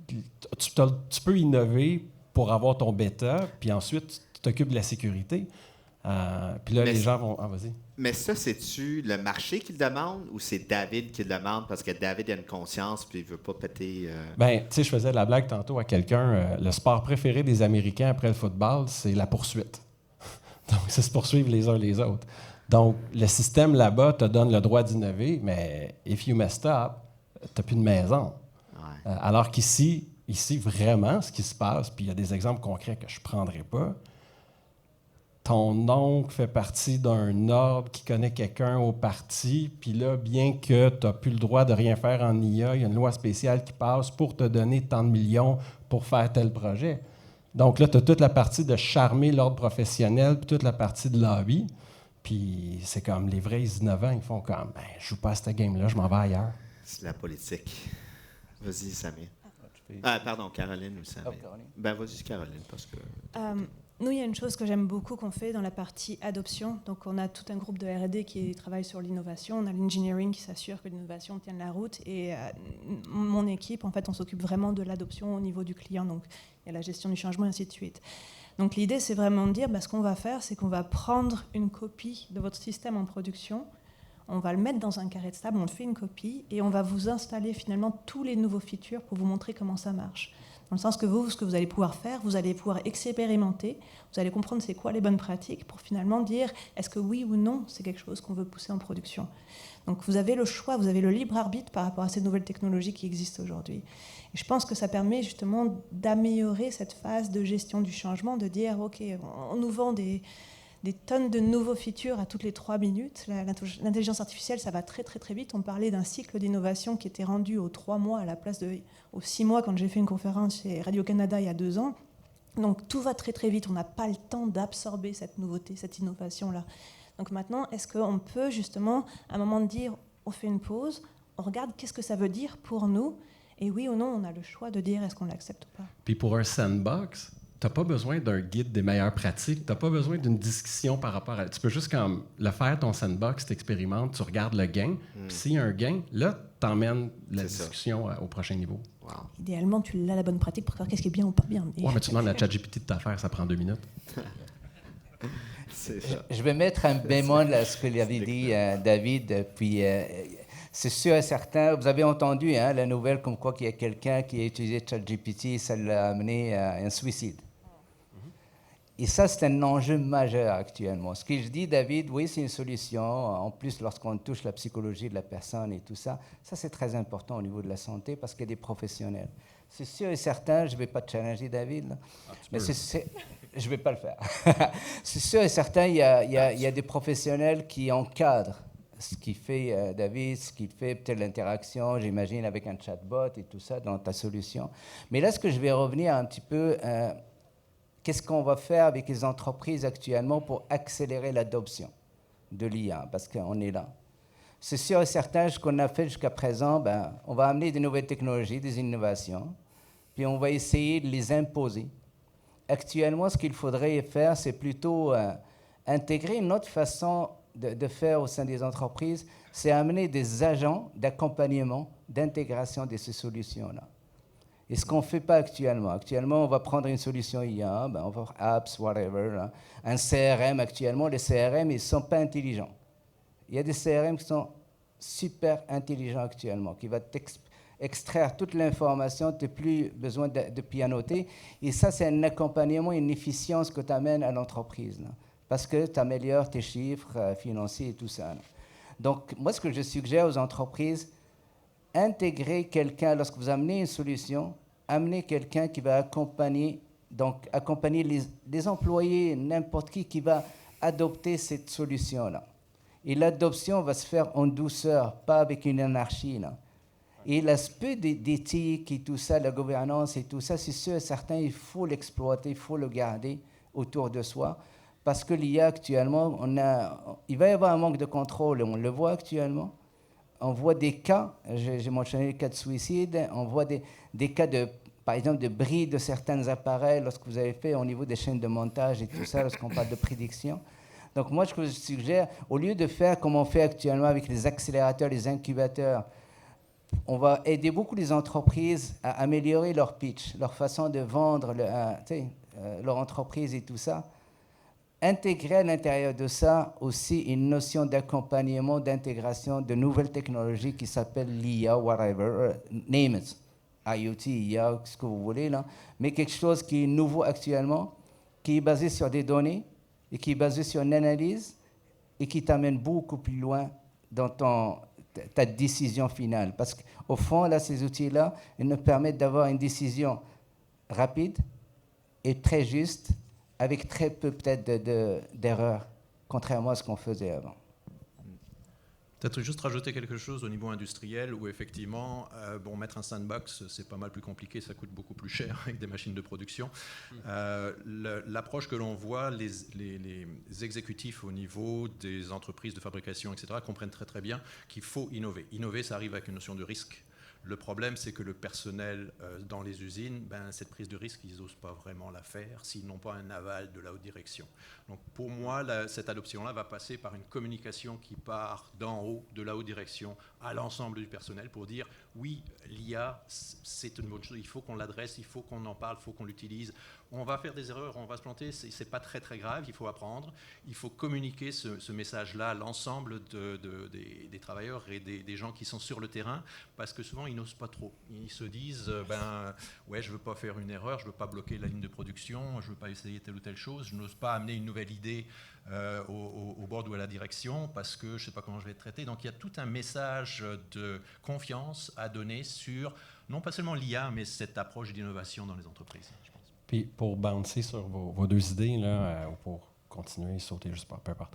tu peux innover pour avoir ton bêta, puis ensuite, tu t'occupes de la sécurité. Puis là, les gens vont... Ah, vas-y. Mais ça, c'est-tu le marché qui le demande ou c'est David qui le demande parce que David a une conscience puis il veut pas péter... Ben, tu sais, je faisais la blague tantôt à quelqu'un. Le sport préféré des Américains après le football, c'est la poursuite. Donc, c'est se poursuivre les uns les autres. Donc, le système là-bas te donne le droit d'innover, mais if you messed up, tu n'as plus de maison. Ouais. Alors qu'ici, vraiment, ce qui se passe, puis il y a des exemples concrets que je ne prendrai pas, ton oncle fait partie d'un ordre qui connaît quelqu'un au parti, puis là, bien que tu n'as plus le droit de rien faire en IA, il y a une loi spéciale qui passe pour te donner tant de millions pour faire tel projet. Donc là, tu as toute la partie de charmer l'ordre professionnel, puis toute la partie de lobby, puis c'est comme les vrais innovants, ils font comme « je joue pas à cette game-là, je m'en vais ailleurs ». C'est la politique. Vas-y, Samir. Pardon, Caroline ou Samir. Caroline. Ben, vas-y, Caroline, parce que... Nous, il y a une chose que j'aime beaucoup qu'on fait dans la partie adoption. Donc, on a tout un groupe de R&D qui travaille sur l'innovation. On a l'engineering qui s'assure que l'innovation tienne la route. Et mon équipe, en fait, on s'occupe vraiment de l'adoption au niveau du client. Donc, il y a la gestion du changement et ainsi de suite. Donc, l'idée, c'est vraiment de dire, ce qu'on va faire, c'est qu'on va prendre une copie de votre système en production. On va le mettre dans un carré de sable, on fait une copie et on va vous installer finalement tous les nouveaux features pour vous montrer comment ça marche. Dans le sens que ce que vous allez pouvoir faire, vous allez pouvoir expérimenter, vous allez comprendre c'est quoi les bonnes pratiques pour finalement dire est-ce que oui ou non c'est quelque chose qu'on veut pousser en production. Donc vous avez le choix, vous avez le libre arbitre par rapport à ces nouvelles technologies qui existent aujourd'hui. Et je pense que ça permet justement d'améliorer cette phase de gestion du changement, de dire ok, on nous vend des tonnes de nouveaux features à toutes les 3 minutes. L'intelligence artificielle, ça va très très très vite. On parlait d'un cycle d'innovation qui était rendu aux 3 mois à la place aux 6 mois quand j'ai fait une conférence chez Radio-Canada il y a 2 ans. Donc tout va très très vite. On n'a pas le temps d'absorber cette nouveauté, cette innovation-là. Donc maintenant, est-ce qu'on peut justement, à un moment de dire, on fait une pause, on regarde qu'est-ce que ça veut dire pour nous, et oui ou non, on a le choix de dire est-ce qu'on l'accepte ou pas. Puis pour un sandbox, tu n'as pas besoin d'un guide des meilleures pratiques, tu n'as pas besoin d'une discussion par rapport à... Tu peux juste comme le faire, ton sandbox, tu expérimentes, tu regardes le gain, puis s'il y a un gain, là, tu emmènes la discussion au prochain niveau. Wow. Idéalement, tu l'as la bonne pratique pour savoir qu'est-ce qui est bien ou pas bien. Oui, mais tu demandes à ChatGPT de t'affaire, ça prend 2 minutes. C'est ça. Je vais mettre un bémol à ce que l'avait dit David, puis c'est sûr et certain, vous avez entendu la nouvelle comme quoi qu'il y a quelqu'un qui a utilisé ChatGPT, ça l'a amené à un suicide. Et ça, c'est un enjeu majeur actuellement. Ce que je dis, David, oui, c'est une solution. En plus, lorsqu'on touche la psychologie de la personne et tout ça, ça, c'est très important au niveau de la santé parce qu'il y a des professionnels. C'est sûr et certain, je ne vais pas te challenger, David, là, mais je ne vais pas le faire. C'est sûr et certain, il y a des professionnels qui encadrent ce qu'il fait David, ce qu'il fait, peut-être l'interaction, j'imagine, avec un chatbot et tout ça dans ta solution. Mais là, ce que je vais revenir un petit peu... qu'est-ce qu'on va faire avec les entreprises actuellement pour accélérer l'adoption de l'IA, parce qu'on est là. C'est sûr et certain, ce qu'on a fait jusqu'à présent, on va amener des nouvelles technologies, des innovations, puis on va essayer de les imposer. Actuellement, ce qu'il faudrait faire, c'est plutôt intégrer une autre façon de faire au sein des entreprises, c'est amener des agents d'accompagnement, d'intégration de ces solutions-là. Et ce qu'on ne fait pas actuellement. Actuellement, on va prendre une solution IA, on va faire apps, whatever. Là. Un CRM, actuellement, les CRM, ils ne sont pas intelligents. Il y a des CRM qui sont super intelligents actuellement, qui vont extraire toute l'information, tu n'as plus besoin de pianoter. Et ça, c'est un accompagnement, une efficience que tu amènes à l'entreprise, là, parce que tu améliores tes chiffres financiers et tout ça. Là. Donc, moi, ce que je suggère aux entreprises, intégrer quelqu'un, lorsque vous amenez une solution, amener quelqu'un qui va accompagner les employés, n'importe qui va adopter cette solution-là. Et l'adoption va se faire en douceur, pas avec une anarchie. Là. Et l'aspect d'éthique et tout ça, la gouvernance et tout ça, c'est sûr et certain, il faut l'exploiter, il faut le garder autour de soi. Parce que l'IA actuellement, il va y avoir un manque de contrôle, et on le voit actuellement. On voit des cas, j'ai mentionné le cas de suicide, on voit des cas par exemple, de bris de certains appareils lorsque vous avez fait au niveau des chaînes de montage et tout ça, lorsqu'on parle de prédiction. Donc moi, je suggère, au lieu de faire comme on fait actuellement avec les accélérateurs, les incubateurs, on va aider beaucoup les entreprises à améliorer leur pitch, leur façon de vendre leur entreprise et tout ça. Intégrer à l'intérieur de ça aussi une notion d'accompagnement, d'intégration de nouvelles technologies qui s'appellent l'IA, whatever, name it, IoT, IA, ce que vous voulez, là, mais quelque chose qui est nouveau actuellement, qui est basé sur des données et qui est basé sur une analyse et qui t'amène beaucoup plus loin dans ta décision finale. Parce qu'au fond, là, ces outils-là, ils nous permettent d'avoir une décision rapide et très juste, avec très peu peut-être d'erreurs, contrairement à ce qu'on faisait avant. Peut-être juste rajouter quelque chose au niveau industriel où effectivement, mettre un sandbox, c'est pas mal plus compliqué, ça coûte beaucoup plus cher avec des machines de production. L'approche que l'on voit, les exécutifs au niveau des entreprises de fabrication, etc., comprennent très très bien qu'il faut innover. Innover, ça arrive avec une notion de risque. Le problème, c'est que le personnel dans les usines, cette prise de risque, ils n'osent pas vraiment la faire s'ils n'ont pas un aval de la haute direction. Donc pour moi, cette adoption-là va passer par une communication qui part d'en haut, de la haute direction, à l'ensemble du personnel pour dire oui, l'IA, c'est une bonne chose, il faut qu'on l'adresse, il faut qu'on en parle, il faut qu'on l'utilise. On va faire des erreurs, on va se planter, c'est pas très très grave, il faut apprendre, il faut communiquer ce message-là à l'ensemble des travailleurs et des gens qui sont sur le terrain, parce que souvent ils n'osent pas trop. Ils se disent, ouais, je veux pas faire une erreur, je veux pas bloquer la ligne de production, je veux pas essayer telle ou telle chose, je n'ose pas amener une nouvelle idée au board ou à la direction parce que je sais pas comment je vais être traité. Donc il y a tout un message de confiance à donner sur, non pas seulement l'IA, mais cette approche d'innovation dans les entreprises, je pense. Puis pour bouncer sur vos deux idées, là, ou pour continuer, sauter, je ne sais pas, peu importe.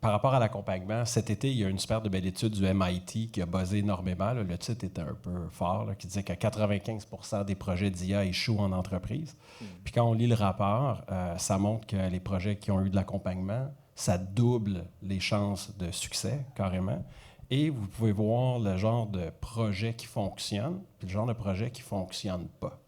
Par rapport à l'accompagnement, cet été, il y a une super belle étude du MIT qui a buzzé énormément. Là. Le titre était un peu fort, là, qui disait que 95% des projets d'IA échouent en entreprise. Puis quand on lit le rapport, ça montre que les projets qui ont eu de l'accompagnement, ça double les chances de succès, carrément. Et vous pouvez voir le genre de projet qui fonctionne, puis le genre de projet qui ne fonctionne pas.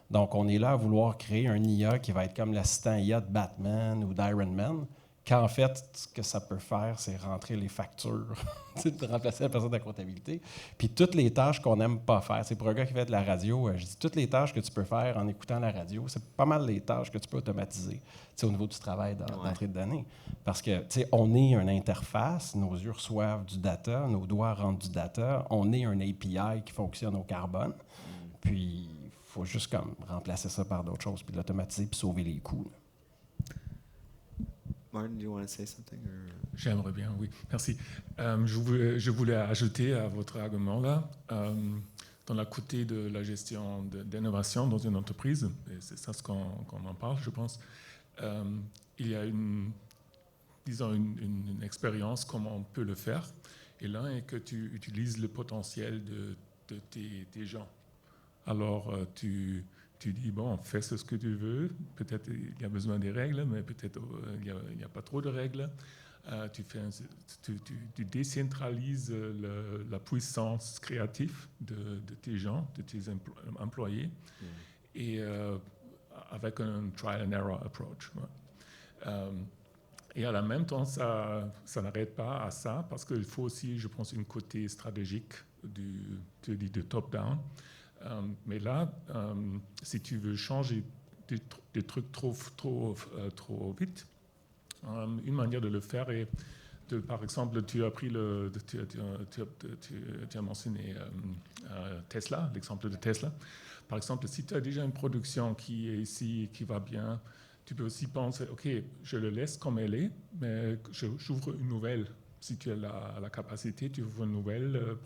Donc, on est là à vouloir créer un IA qui va être comme l'assistant IA de Batman ou d'Iron Man, qu'en fait, ce que ça peut faire, c'est rentrer les factures, de remplacer la personne de la comptabilité. Puis toutes les tâches qu'on n'aime pas faire. C'est pour un gars qui fait de la radio, je dis toutes les tâches que tu peux faire en écoutant la radio, c'est pas mal les tâches que tu peux automatiser au niveau du travail d'entrée de données. Parce que, on est une interface, nos yeux reçoivent du data, nos doigts rendent du data, on est un API qui fonctionne au carbone. Puis, il faut juste comme remplacer ça par d'autres choses, puis l'automatiser, puis sauver les coûts. Là. Martin, do you want to say something? J'aimerais bien, oui. Merci. Je voulais ajouter à votre argument là, dans la côté de la gestion d'innovation dans une entreprise, et c'est ça ce qu'on en parle, je pense, il y a une expérience comment on peut le faire. Et l'un est que tu utilises le potentiel de tes gens. Alors, tu dis, bon, fais ce que tu veux, peut-être il y a besoin des règles, mais peut-être il n'y a pas trop de règles. Tu décentralises la puissance créative de tes gens, de tes employés, et avec un trial and error approach. Et à la même temps, ça n'arrête pas à ça, parce qu'il faut aussi, je pense, une côté stratégique de top-down. Mais là, si tu veux changer des trucs trop vite, une manière de le faire est, par exemple, tu as mentionné Tesla, l'exemple de Tesla. Par exemple, si tu as déjà une production qui est ici, qui va bien, tu peux aussi penser, OK, je le laisse comme elle est, mais j'ouvre une nouvelle. Si tu as la capacité, tu ouvres une nouvelle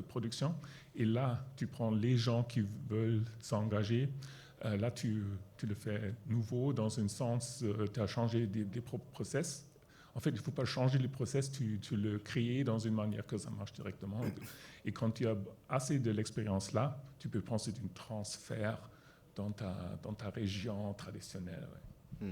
production. Et là, tu prends les gens qui veulent s'engager. Là, tu le fais nouveau dans un sens, tu as changé des process. En fait, il ne faut pas changer le process, tu le crées dans une manière que ça marche directement. Et quand tu as assez de l'expérience là, tu peux penser d'un transfert dans ta région traditionnelle. Ouais.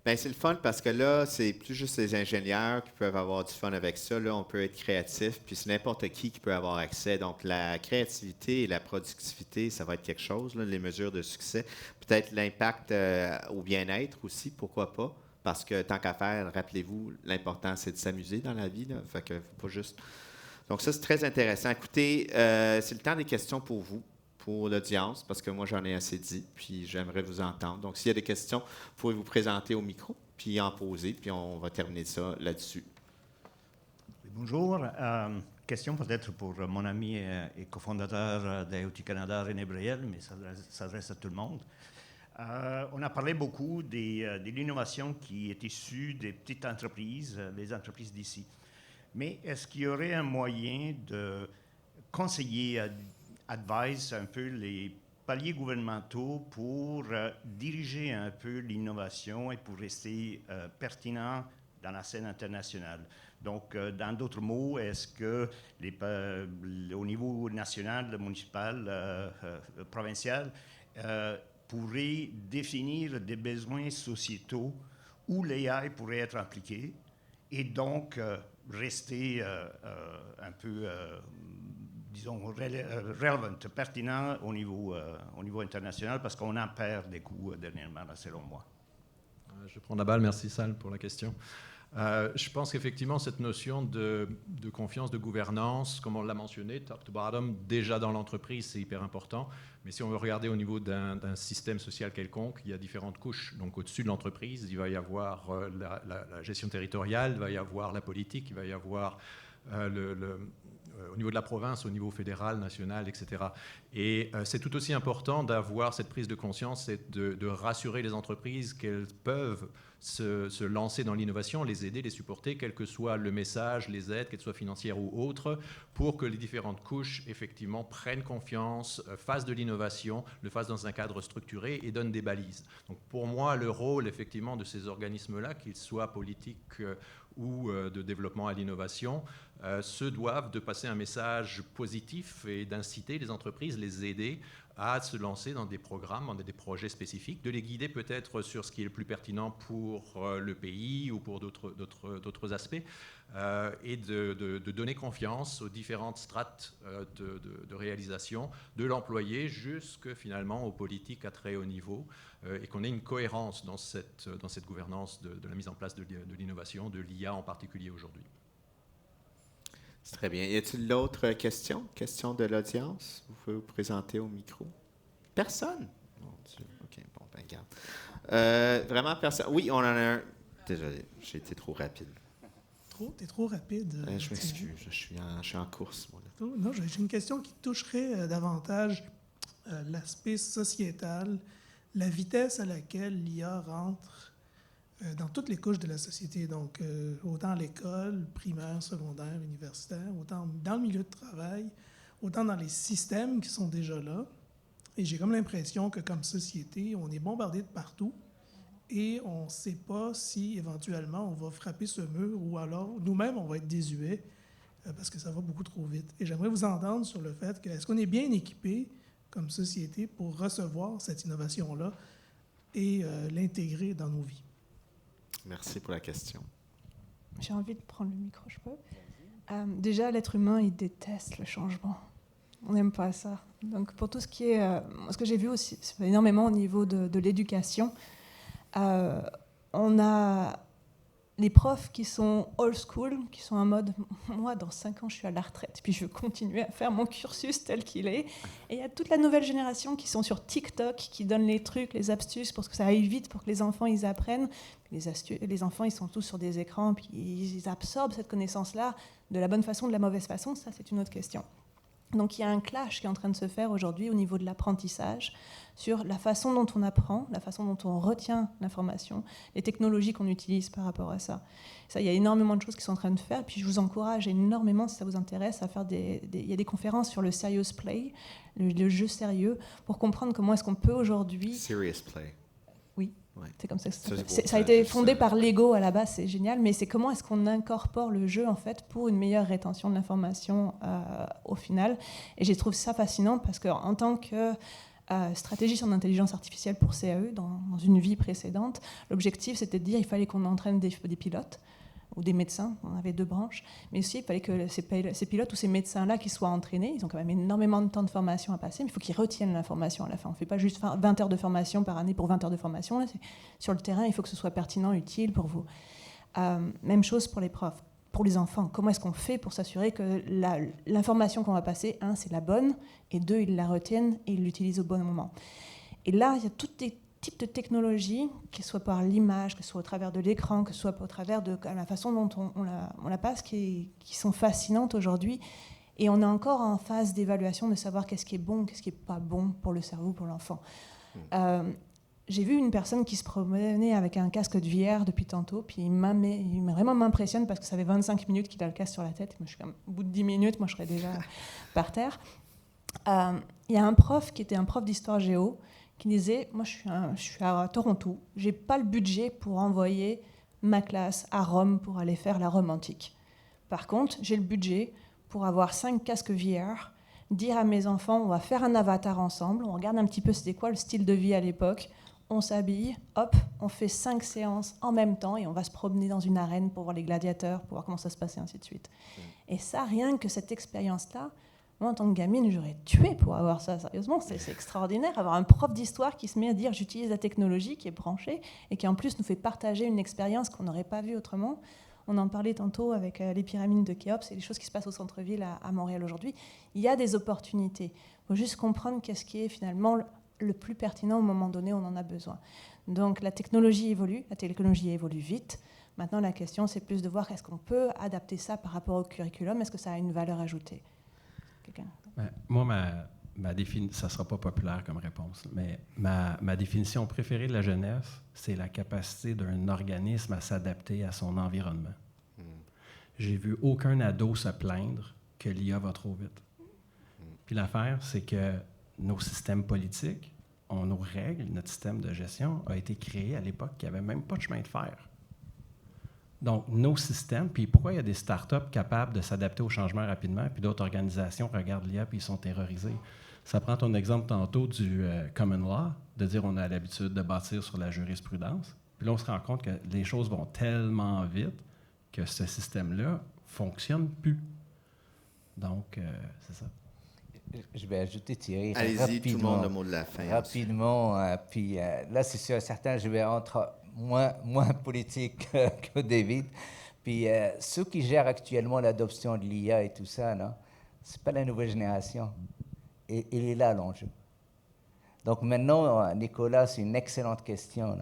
Ben, c'est le fun parce que là, c'est plus juste les ingénieurs qui peuvent avoir du fun avec ça. Là, on peut être créatif, puis c'est n'importe qui peut avoir accès. Donc, la créativité et la productivité, ça va être quelque chose, là, les mesures de succès. Peut-être l'impact au bien-être aussi, pourquoi pas? Parce que tant qu'à faire, rappelez-vous, l'important, c'est de s'amuser dans la vie. Là. Fait que faut pas juste... Donc, ça, c'est très intéressant. Écoutez, c'est le temps des questions pour vous, pour l'audience, parce que moi, j'en ai assez dit, puis j'aimerais vous entendre. Donc, s'il y a des questions, vous pouvez vous présenter au micro, puis en poser, puis on va terminer ça là-dessus. Bonjour. Question peut-être pour mon ami et cofondateur d'IoT Canada, René Breuel, mais ça s'adresse à tout le monde. On a parlé beaucoup de l'innovation qui est issue des petites entreprises, les entreprises d'ici. Mais est-ce qu'il y aurait un moyen de conseiller, advise un peu les paliers gouvernementaux pour diriger un peu l'innovation et pour rester pertinent dans la scène internationale? Donc, dans d'autres mots, est-ce que au niveau national, municipal, provincial, pourrait définir des besoins sociétaux où l'AI pourrait être impliqué et donc rester un peu, disons, relevant, pertinent au niveau international parce qu'on en perd des coups dernièrement, là, selon moi. Je prends la balle, merci Sal pour la question. Je pense qu'effectivement, cette notion de confiance, de gouvernance, comme on l'a mentionné, top to bottom, déjà dans l'entreprise, c'est hyper important. Mais si on veut regarder au niveau d'un système social quelconque, il y a différentes couches. Donc, au-dessus de l'entreprise, il va y avoir la gestion territoriale, il va y avoir la politique, il va y avoir au niveau de la province, au niveau fédéral, national, etc. Et c'est tout aussi important d'avoir cette prise de conscience et de rassurer les entreprises qu'elles peuvent se lancer dans l'innovation, les aider, les supporter, quel que soit le message, les aides, qu'elles soient financières ou autres, pour que les différentes couches, effectivement, prennent confiance, fassent de l'innovation, le fassent dans un cadre structuré et donnent des balises. Donc, pour moi, le rôle, effectivement, de ces organismes-là, qu'ils soient politiques ou de développement à l'innovation, se doivent de passer un message positif et d'inciter les entreprises, les aider à se lancer dans des programmes, dans des projets spécifiques, de les guider peut-être sur ce qui est le plus pertinent pour le pays ou pour d'autres aspects, et de donner confiance aux différentes strates de réalisation, de l'employé jusque finalement aux politiques à très haut niveau, et qu'on ait une cohérence dans cette gouvernance de la mise en place de l'innovation, de l'IA en particulier aujourd'hui. C'est très bien. Y a-t-il d'autres questions? Questions de l'audience? Vous pouvez vous présenter au micro. Personne? Mon Dieu. OK, bon, ben regarde. Vraiment personne? Oui, on en a un. Désolé, j'ai été trop rapide. T'es trop rapide. Je m'excuse, je suis en course, moi. Là. Non, j'ai une question qui toucherait davantage l'aspect sociétal, la vitesse à laquelle l'IA rentre dans toutes les couches de la société, donc autant à l'école, primaire, secondaire, universitaire, autant dans le milieu de travail, autant dans les systèmes qui sont déjà là. Et j'ai comme l'impression que comme société, on est bombardé de partout et on ne sait pas si éventuellement on va frapper ce mur ou alors nous-mêmes on va être désuets parce que ça va beaucoup trop vite. Et j'aimerais vous entendre sur le fait que est-ce qu'on est bien équipé comme société pour recevoir cette innovation-là et l'intégrer dans nos vies? Merci pour la question. J'ai envie de prendre le micro, je peux. Déjà, l'être humain, il déteste le changement. On n'aime pas ça. Donc, pour tout ce qui est... ce que j'ai vu aussi énormément au niveau de l'éducation, on a les profs qui sont old school, qui sont en mode « moi, dans 5 ans, je suis à la retraite, puis je veux continuer à faire mon cursus tel qu'il est ». Et il y a toute la nouvelle génération qui sont sur TikTok, qui donnent les trucs, les astuces pour que ça aille vite, pour que les enfants, ils apprennent. Les enfants, ils sont tous sur des écrans, puis ils absorbent cette connaissance-là de la bonne façon, de la mauvaise façon. Ça, c'est une autre question. Donc il y a un clash qui est en train de se faire aujourd'hui au niveau de l'apprentissage sur la façon dont on apprend, la façon dont on retient l'information, les technologies qu'on utilise par rapport à ça. Ça, il y a énormément de choses qui sont en train de faire. Puis je vous encourage énormément, si ça vous intéresse, à faire il y a des conférences sur le serious play, le jeu sérieux, pour comprendre comment est-ce qu'on peut aujourd'hui... Serious play. Oui. Ouais. C'est comme ça que Ça, ça a été fondé par Lego à la base, c'est génial, mais c'est comment est-ce qu'on incorpore le jeu en fait pour une meilleure rétention de l'information au final. Et j'ai trouvé ça fascinant parce qu'en tant que stratégiste en intelligence artificielle pour CAE, dans une vie précédente, l'objectif c'était de dire qu'il fallait qu'on entraîne des pilotes ou des médecins, on avait 2 branches, mais aussi il fallait que ces pilotes ou ces médecins-là qui soient entraînés, ils ont quand même énormément de temps de formation à passer, mais il faut qu'ils retiennent l'information à la fin. On ne fait pas juste 20 heures de formation par année pour 20 heures de formation. Là, sur le terrain, il faut que ce soit pertinent, utile pour vous. Même chose pour les profs, pour les enfants. Comment est-ce qu'on fait pour s'assurer que l'information qu'on va passer, 1, c'est la bonne, et 2, ils la retiennent et ils l'utilisent au bon moment. Et là, il y a toutes les types de technologies, que ce soit par l'image, que ce soit au travers de l'écran, que ce soit au travers de la façon dont on la passe, qui sont fascinantes aujourd'hui. Et on est encore en phase d'évaluation de savoir qu'est-ce qui est bon, qu'est-ce qui n'est pas bon pour le cerveau, pour l'enfant. J'ai vu une personne qui se promenait avec un casque de VR depuis tantôt, puis il vraiment m'impressionne parce que ça fait 25 minutes qu'il a le casque sur la tête. Moi, je suis comme, au bout de 10 minutes, moi, je serais déjà par terre. Il y a un prof qui était un prof d'histoire géo, qui disait, moi je suis à Toronto, j'ai pas le budget pour envoyer ma classe à Rome pour aller faire la Rome antique. Par contre, j'ai le budget pour avoir 5 casques VR, dire à mes enfants, on va faire un avatar ensemble, on regarde un petit peu c'était quoi le style de vie à l'époque, on s'habille, hop, on fait 5 séances en même temps et on va se promener dans une arène pour voir les gladiateurs, pour voir comment ça se passe et ainsi de suite. Et ça, rien que cette expérience-là, moi, en tant que gamine, j'aurais tué pour avoir ça, sérieusement. C'est extraordinaire, avoir un prof d'histoire qui se met à dire « j'utilise la technologie », qui est branchée, et qui en plus nous fait partager une expérience qu'on n'aurait pas vue autrement. On en parlait tantôt avec les pyramides de Khéops et les choses qui se passent au centre-ville à Montréal aujourd'hui. Il y a des opportunités. Il faut juste comprendre qu'est-ce qui est finalement le plus pertinent au moment donné où on en a besoin. Donc la technologie évolue vite. Maintenant, la question, c'est plus de voir est-ce qu'on peut adapter ça par rapport au curriculum, est-ce que ça a une valeur ajoutée ? Moi, ça ne sera pas populaire comme réponse, mais ma définition préférée de la jeunesse, c'est la capacité d'un organisme à s'adapter à son environnement. J'ai vu aucun ado se plaindre que l'IA va trop vite. Puis l'affaire, c'est que nos systèmes politiques, nos règles, notre système de gestion a été créé à l'époque qui n'avait même pas de chemin de fer. Donc, nos systèmes, puis pourquoi il y a des startups capables de s'adapter au changement rapidement, puis d'autres organisations regardent l'IA puis ils sont terrorisés. Ça prend ton exemple tantôt du common law, de dire on a l'habitude de bâtir sur la jurisprudence. Puis là, on se rend compte que les choses vont tellement vite que ce système-là ne fonctionne plus. Donc, c'est ça. Je vais ajouter, Thierry, allez-y, tout le monde le mot de la fin. Rapidement, puis là, c'est sûr, certain, je vais moins politique que David. Puis ceux qui gèrent actuellement l'adoption de l'IA et tout ça, ce n'est pas la nouvelle génération. Et il est là l'enjeu. Donc maintenant, Nicolas, c'est une excellente question.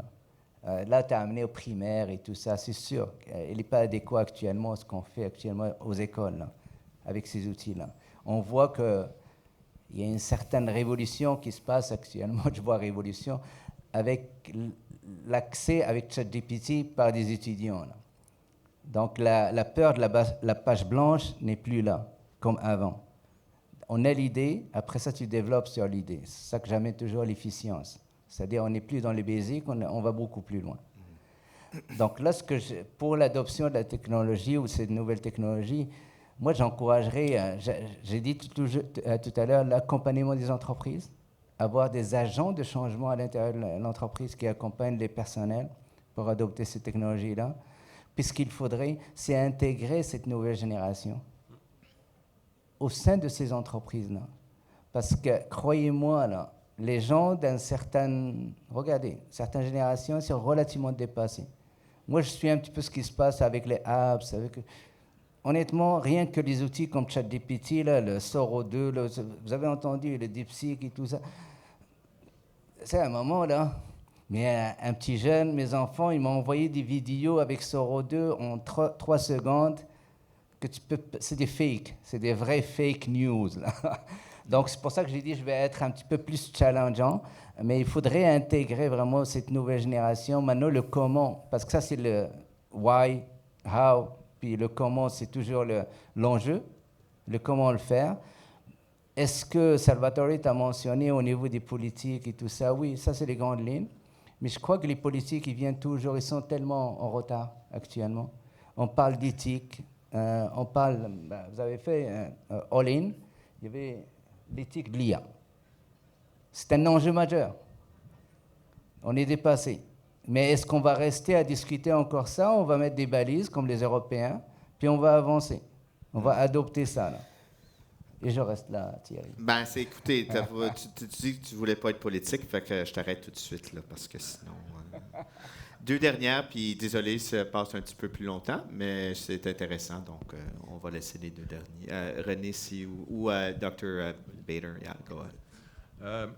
Là, tu as amené au primaire et tout ça, c'est sûr. Il n'est pas adéquat actuellement ce qu'on fait actuellement aux écoles avec ces outils-là. On voit qu'il y a une certaine révolution qui se passe actuellement, je vois révolution, avec l'accès avec ChatGPT par des étudiants. Donc la peur de la page blanche n'est plus là, comme avant. On a l'idée, après ça tu développes sur l'idée. C'est ça que j'amène toujours l'efficience. C'est-à-dire on n'est plus dans les basics, on va beaucoup plus loin. Donc là, pour l'adoption de la technologie ou cette nouvelle technologie, moi j'encouragerais, j'ai dit tout à l'heure, l'accompagnement des entreprises, avoir des agents de changement à l'intérieur de l'entreprise qui accompagnent les personnels pour adopter ces technologies-là. Puis ce qu'il faudrait, c'est intégrer cette nouvelle génération au sein de ces entreprises-là. Parce que, croyez-moi, les gens certaines générations sont relativement dépassés. Moi, je suis un petit peu ce qui se passe avec les apps. Honnêtement, rien que les outils comme ChatGPT, le Soro 2, vous avez entendu le DeepSeek et tout ça. C'est un moment, mais un petit jeune, mes enfants, ils m'ont envoyé des vidéos avec Soro 2 en 3 secondes. C'est des fakes, c'est des vrais fake news. Donc, c'est pour ça que j'ai dit je vais être un petit peu plus challengeant, mais il faudrait intégrer vraiment cette nouvelle génération. Maintenant, le comment, parce que ça, c'est le why, how, puis le comment, c'est toujours l'enjeu, le comment le faire. Est-ce que Salvatore t'a mentionné au niveau des politiques et tout ça? Oui, ça, c'est les grandes lignes. Mais je crois que les politiques, ils sont tellement en retard actuellement. On parle d'éthique, on parle, vous avez fait All-in, il y avait l'éthique de l'IA. C'est un enjeu majeur. On est dépassé. Mais est-ce qu'on va rester à discuter encore ça? On va mettre des balises comme les Européens, puis on va avancer. On va adopter ça, là. Et je reste là, Thierry. Ben, écoutez, tu dis que tu voulais pas être politique, fait que je t'arrête tout de suite, là, parce que sinon... Deux dernières, puis désolé, ça passe un petit peu plus longtemps, mais c'est intéressant, donc on va laisser les deux derniers. René, ou Dr. Bader, yeah, go ahead.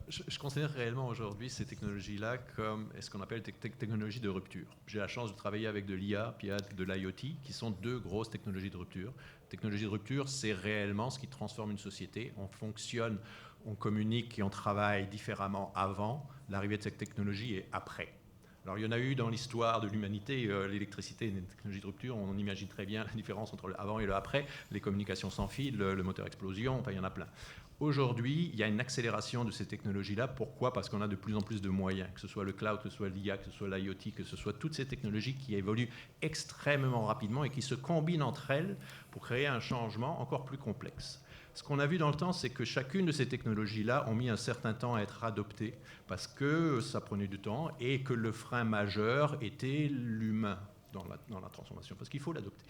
Je considère réellement aujourd'hui ces technologies-là comme ce qu'on appelle technologies de rupture. J'ai la chance de travailler avec de l'IA puis avec de l'IoT, qui sont deux grosses technologies de rupture. Technologie de rupture, c'est réellement ce qui transforme une société. On fonctionne, on communique et on travaille différemment avant l'arrivée de cette technologie et après. Alors, il y en a eu dans l'histoire de l'humanité, l'électricité est une technologie de rupture, on imagine très bien la différence entre le avant et le après, les communications sans fil, le moteur explosion, enfin, il y en a plein. Aujourd'hui, il y a une accélération de ces technologies-là. Pourquoi? Parce qu'on a de plus en plus de moyens, que ce soit le cloud, que ce soit l'IA, que ce soit l'IoT, que ce soit toutes ces technologies qui évoluent extrêmement rapidement et qui se combinent entre elles pour créer un changement encore plus complexe. Ce qu'on a vu dans le temps, c'est que chacune de ces technologies-là ont mis un certain temps à être adoptées parce que ça prenait du temps et que le frein majeur était l'humain dans la transformation, parce qu'il faut l'adopter.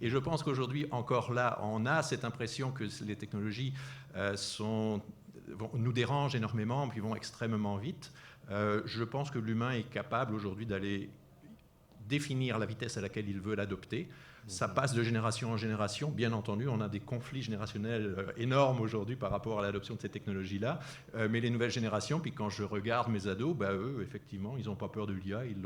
Et je pense qu'aujourd'hui, encore là, on a cette impression que les technologies nous dérangent énormément, puis vont extrêmement vite. Je pense que l'humain est capable aujourd'hui d'aller définir la vitesse à laquelle il veut l'adopter. Ça passe de génération en génération. Bien entendu, on a des conflits générationnels énormes aujourd'hui par rapport à l'adoption de ces technologies-là. Mais les nouvelles générations, puis quand je regarde mes ados, eux, effectivement, ils n'ont pas peur de l'IA, ils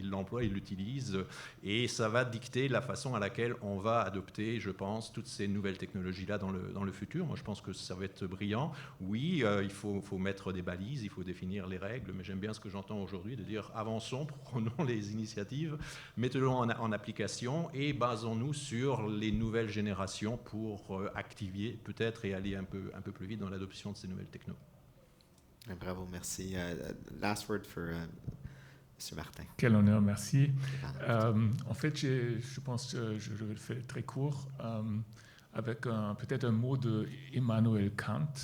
l'emploient, ils l'utilisent. Et ça va dicter la façon à laquelle on va adopter, je pense, toutes ces nouvelles technologies-là dans le futur. Moi, je pense que ça va être brillant. Oui, il faut mettre des balises, il faut définir les règles, mais j'aime bien ce que j'entends aujourd'hui, de dire avançons, prenons les initiatives, mettons-les en application et basons-nous sur les nouvelles générations pour activer peut-être et aller un peu plus vite dans l'adoption de ces nouvelles technos. Bravo, merci. Last word for M. Martin. Quel honneur, merci. En fait, je pense que je vais le faire très court, avec peut-être un mot de Immanuel Kant,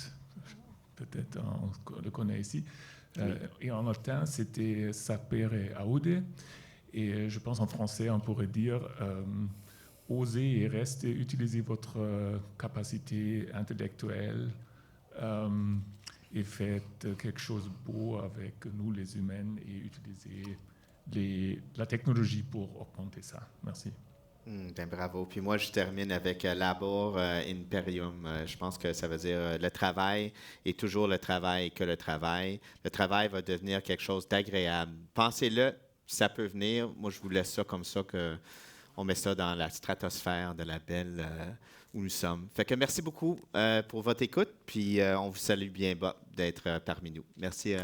peut-être on le connaît ici, et en latin c'était sapere aude. Et je pense en français, on pourrait dire osez et restez, utilisez votre capacité intellectuelle et faites quelque chose de beau avec nous, les humains, et utilisez la technologie pour augmenter ça. Merci. Ben bravo. Puis moi, je termine avec labor imperium. Je pense que ça veut dire le travail est toujours le travail que le travail. Le travail va devenir quelque chose d'agréable. Pensez-le. Ça peut venir. Moi, je vous laisse ça comme ça, qu'on met ça dans la stratosphère de la belle où nous sommes. Fait que merci beaucoup pour votre écoute, puis on vous salue bien bas d'être parmi nous. Merci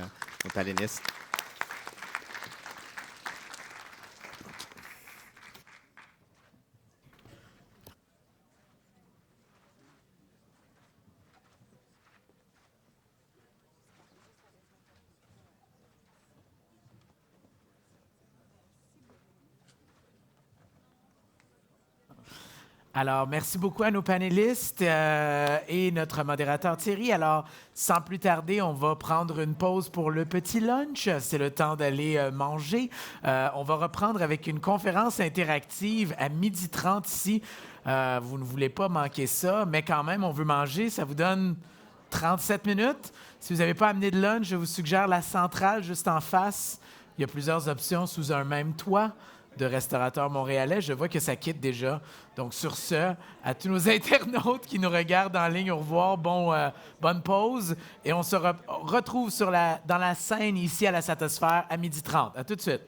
aux panélistes. Alors, merci beaucoup à nos panélistes et notre modérateur Thierry. Alors, sans plus tarder, on va prendre une pause pour le petit lunch. C'est le temps d'aller manger. On va reprendre avec une conférence interactive à 12h30 ici. Vous ne voulez pas manquer ça, mais quand même, on veut manger. Ça vous donne 37 minutes. Si vous n'avez pas amené de lunch, je vous suggère la centrale juste en face. Il y a plusieurs options sous un même toit de restaurateurs montréalais. Je vois que ça quitte déjà. Donc, sur ce, à tous nos internautes qui nous regardent en ligne, au revoir, bonne pause. Et on se retrouve dans la scène ici à la Stratosphère à 12h30. À tout de suite.